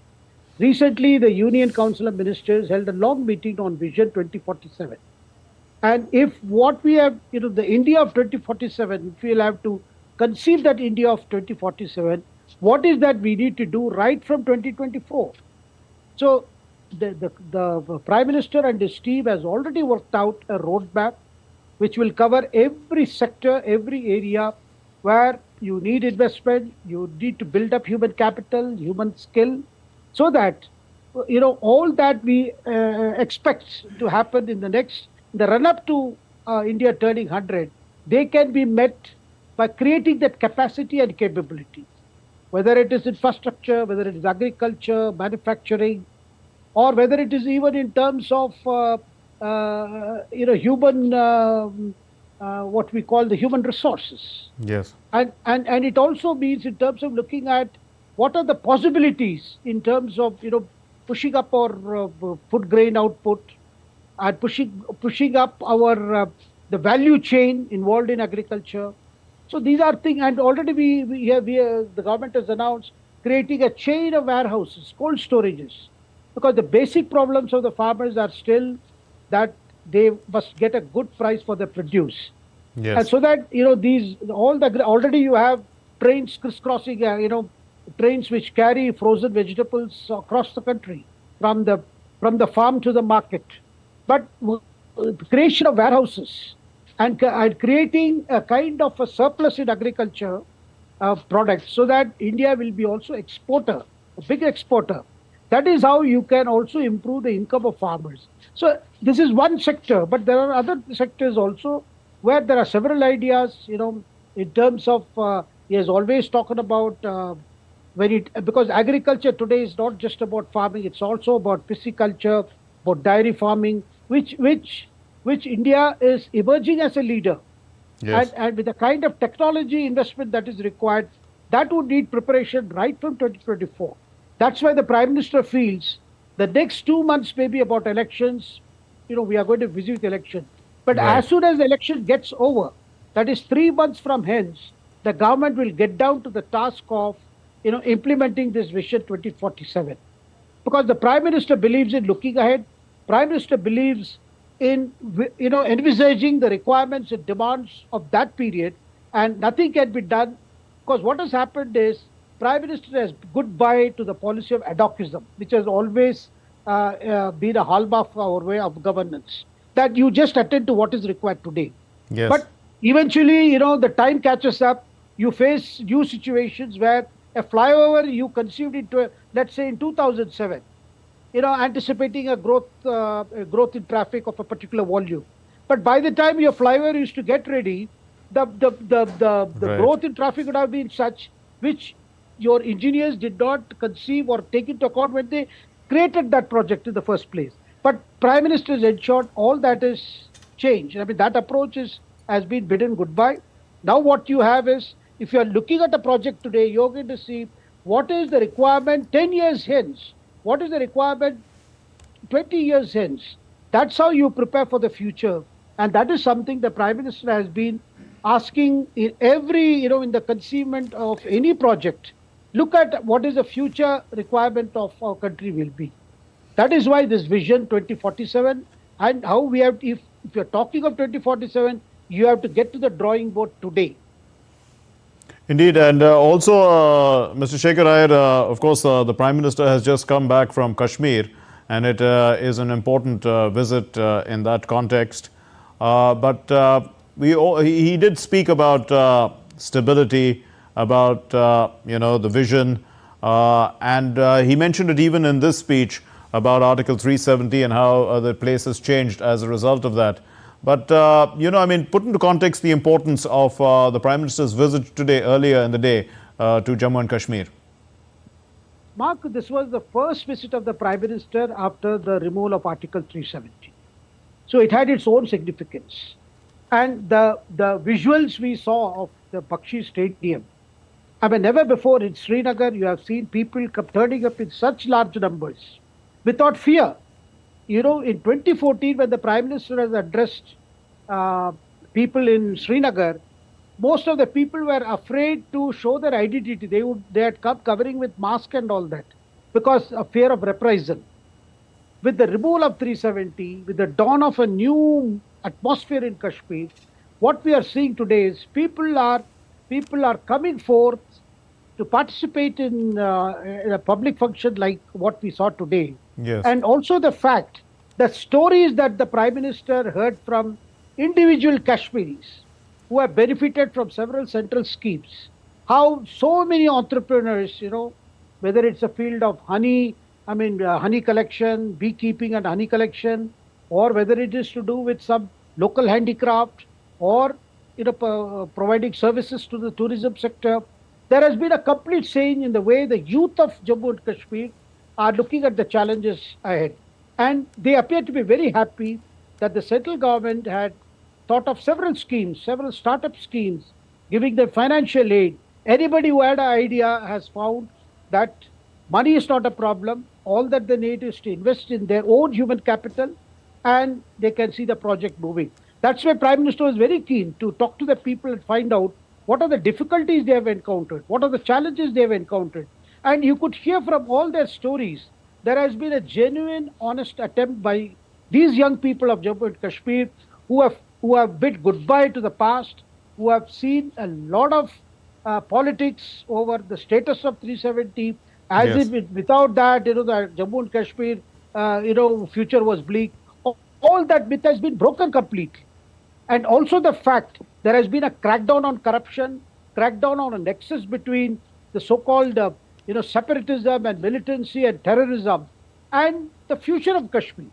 Recently, the Union Council of Ministers held a long meeting on Vision 2047. And if what we have, the India of 2047, if we'll have to conceive that India of 2047, what is that we need to do right from 2024? So the Prime Minister and his team has already worked out a roadmap which will cover every sector, every area where you need investment, you need to build up human capital, human skill, so that, all that we expect to happen in the run-up to India turning 100, they can be met by creating that capacity and capability, whether it is infrastructure, whether it is agriculture, manufacturing, or whether it is even in terms of, human, what we call the human resources. Yes. And it also means in terms of looking at what are the possibilities in terms of, pushing up our food grain output, and pushing up our the value chain involved in agriculture. So these are things, and already the government has announced creating a chain of warehouses, cold storages, because the basic problems of the farmers are still that they must get a good price for their produce. Yes. And so that already you have trains crisscrossing, trains which carry frozen vegetables across the country from the farm to the market. But creation of warehouses and creating a kind of a surplus in agriculture products, so that India will be also a big exporter. That is how you can also improve the income of farmers. So this is one sector, but there are other sectors also where there are several ideas, in terms of, he has always talked about, because agriculture today is not just about farming, it's also about pisciculture, about dairy farming, which India is emerging as a leader. Yes. And with the kind of technology investment that is required, that would need preparation right from 2024. That's why the Prime Minister feels the next 2 months may be about elections. We are going to visit election. But Right. as soon as the election gets over, that is 3 months from hence, the government will get down to the task of, implementing this Vision 2047. Because the Prime Minister believes in looking ahead. Prime Minister believes in, envisaging the requirements and demands of that period, and nothing can be done, because what has happened is Prime Minister has goodbye to the policy of ad hocism, which has always been a hallmark of our way of governance, that you just attend to what is required today. Yes. But eventually, the time catches up. You face new situations where a flyover you conceived into, let's say in 2007, anticipating a growth in traffic of a particular volume. But by the time your flyover is to get ready, the Right. growth in traffic would have been such which your engineers did not conceive or take into account when they created that project in the first place. But Prime Minister has ensured all that is changed. I mean, that approach has been bidden goodbye. Now what you have is, if you are looking at a project today, you're going to see what is the requirement 10 years hence, what is the requirement 20 years hence. That's how you prepare for the future. And that is something the Prime Minister has been asking in every, in the conceivement of any project. Look at what is the future requirement of our country will be. That is why this Vision 2047, and how we have, if you're talking of 2047, you have to get to the drawing board today. Indeed, and also, Mr. Shekhar Iyer, of course, the Prime Minister has just come back from Kashmir, and it is an important visit in that context. But he did speak about stability, about, the vision. And he mentioned it even in this speech about Article 370 and how the place has changed as a result of that. But, put into context the importance of the Prime Minister's visit today, earlier in the day, to Jammu and Kashmir. Mark, this was the first visit of the Prime Minister after the removal of Article 370. So it had its own significance. And the visuals we saw of the Bakshi Stadium, never before in Srinagar you have seen people turning up in such large numbers without fear. In 2014, when the Prime Minister has addressed people in Srinagar, most of the people were afraid to show their identity. They had come covering with mask and all that because of fear of reprisal. With the removal of 370, with the dawn of a new atmosphere in Kashmir, what we are seeing today is people are coming forth to participate in a public function like what we saw today. Yes. And also the fact, the stories that the Prime Minister heard from individual Kashmiris who have benefited from several central schemes, how so many entrepreneurs, whether it's a field of honey, honey collection, beekeeping and honey collection, or whether it is to do with some local handicraft or providing services to the tourism sector, there has been a complete change in the way the youth of Jammu and Kashmir are looking at the challenges ahead. And they appear to be very happy that the central government had thought of several schemes, several startup schemes, giving them financial aid. Anybody who had an idea has found that money is not a problem. All that they need is to invest in their own human capital and they can see the project moving. That's why Prime Minister was very keen to talk to the people and find out what are the difficulties they have encountered, what are the challenges they have encountered. And you could hear from all their stories, there has been a genuine, honest attempt by these young people of Jammu and Kashmir who have bid goodbye to the past, who have seen a lot of politics over the status of 370, as if without that, the Jammu and Kashmir, future was bleak. All that myth has been broken completely. And also the fact there has been a crackdown on corruption, crackdown on a nexus between the so-called, separatism and militancy and terrorism and the future of Kashmir.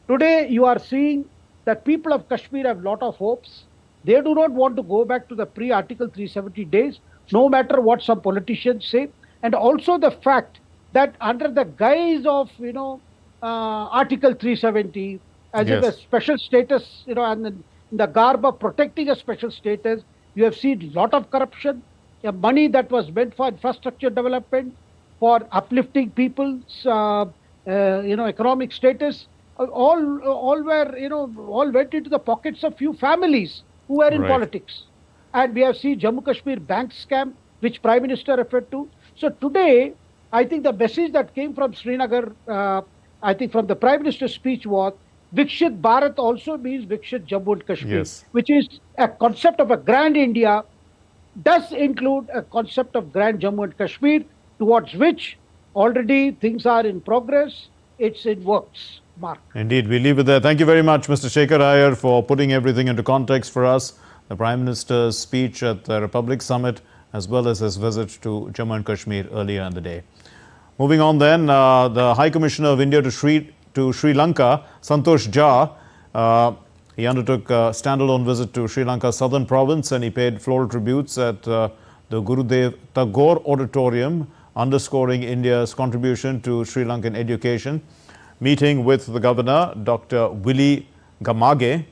Today, you are seeing that people of Kashmir have a lot of hopes. They do not want to go back to the pre-Article 370 days, no matter what some politicians say. And also the fact that under the guise of, Article 370, as if a special status, and in the garb of protecting a special status, you have seen a lot of corruption, money that was meant for infrastructure development, for uplifting people's, economic status, all went into the pockets of few families who were in politics. And we have seen Jammu Kashmir bank scam, which Prime Minister referred to. So today, I think the message that came from Srinagar, I think from the Prime Minister's speech was, Viksit Bharat also means Viksit Jammu and Kashmir, which is a concept of a grand India, does include a concept of grand Jammu and Kashmir, towards which already things are in progress, it's in works. Mark. Indeed, we leave it there. Thank you very much, Mr. Shekhar Iyer, for putting everything into context for us. The Prime Minister's speech at the Republic Summit, as well as his visit to Jammu and Kashmir earlier in the day. Moving on then, the High Commissioner of India to Sri Lanka, Santosh Jha, he undertook a standalone visit to Sri Lanka's southern province and he paid floral tributes at the Gurudev Tagore Auditorium, underscoring India's contribution to Sri Lankan education. Meeting with the Governor, Dr. Willie Gamage,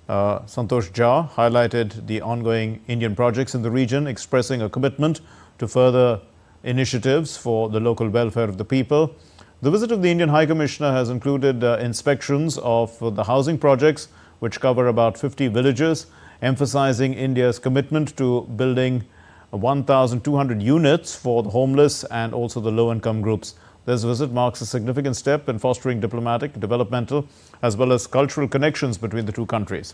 Santosh Jha highlighted the ongoing Indian projects in the region, expressing a commitment to further initiatives for the local welfare of the people. The visit of the Indian High Commissioner has included inspections of the housing projects, which cover about 50 villages, emphasizing India's commitment to building 1,200 units for the homeless and also the low-income groups. This visit marks a significant step in fostering diplomatic, developmental, as well as cultural connections between the two countries.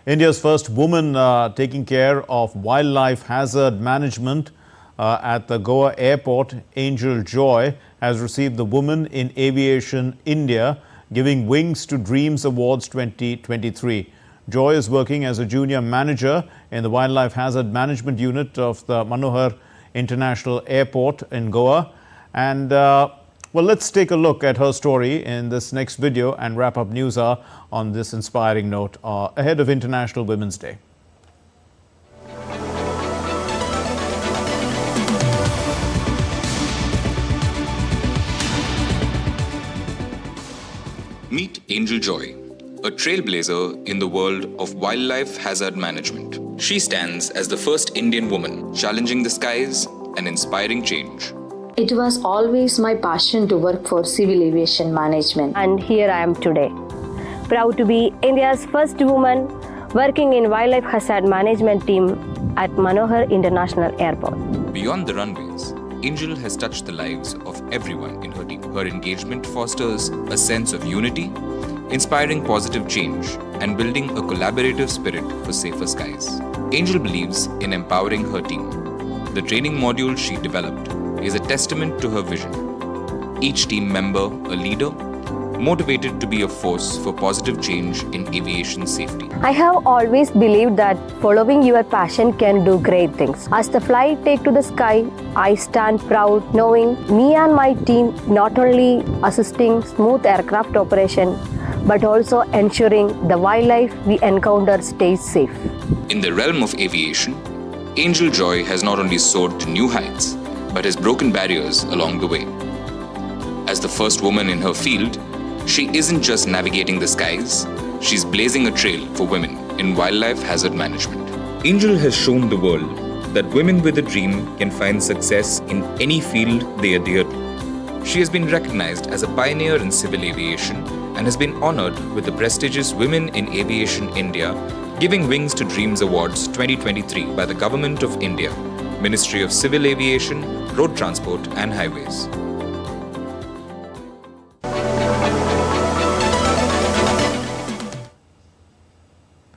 India's first woman taking care of wildlife hazard management at the Goa airport, Angel Joy, has received the Women in Aviation India Giving Wings to Dreams Awards 2023. Joy is working as a junior manager in the Wildlife Hazard Management Unit of the Manohar International Airport in Goa. And well, let's take a look at her story in this next video and wrap up News Hour on this inspiring note ahead of International Women's Day. Meet Angel Joy, a trailblazer in the world of wildlife hazard management. She stands as the first Indian woman challenging the skies and inspiring change. It was always my passion to work for civil aviation management. And here I am today, proud to be India's first woman working in wildlife hazard management team at Manohar International Airport. Beyond the runways, Angel has touched the lives of everyone in her team. Her engagement fosters a sense of unity, inspiring positive change, and building a collaborative spirit for safer skies. Angel believes in empowering her team. The training module she developed is a testament to her vision. Each team member a leader, motivated to be a force for positive change in aviation safety. I have always believed that following your passion can do great things. As the flight takes to the sky, I stand proud knowing me and my team not only assisting smooth aircraft operation, but also ensuring the wildlife we encounter stays safe. In the realm of aviation, Angel Joy has not only soared to new heights, but has broken barriers along the way. As the first woman in her field, she isn't just navigating the skies, she's blazing a trail for women in wildlife hazard management. Angel has shown the world that women with a dream can find success in any field they adhere to. She has been recognized as a pioneer in civil aviation and has been honored with the prestigious Women in Aviation India Giving Wings to Dreams Awards 2023 by the Government of India, Ministry of Civil Aviation, Road Transport and Highways.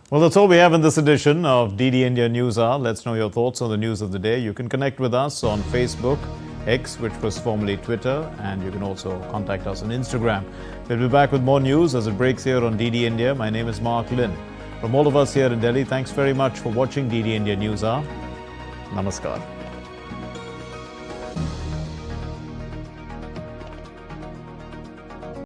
Well, that's all we have in this edition of DD India News Hour. Let's know your thoughts on the news of the day. You can connect with us on Facebook, X, which was formerly Twitter, and you can also contact us on Instagram. We'll be back with more news as it breaks here on DD India. My name is Mark Lin. From all of us here in Delhi, thanks very much for watching DD India News Hour. Namaskar.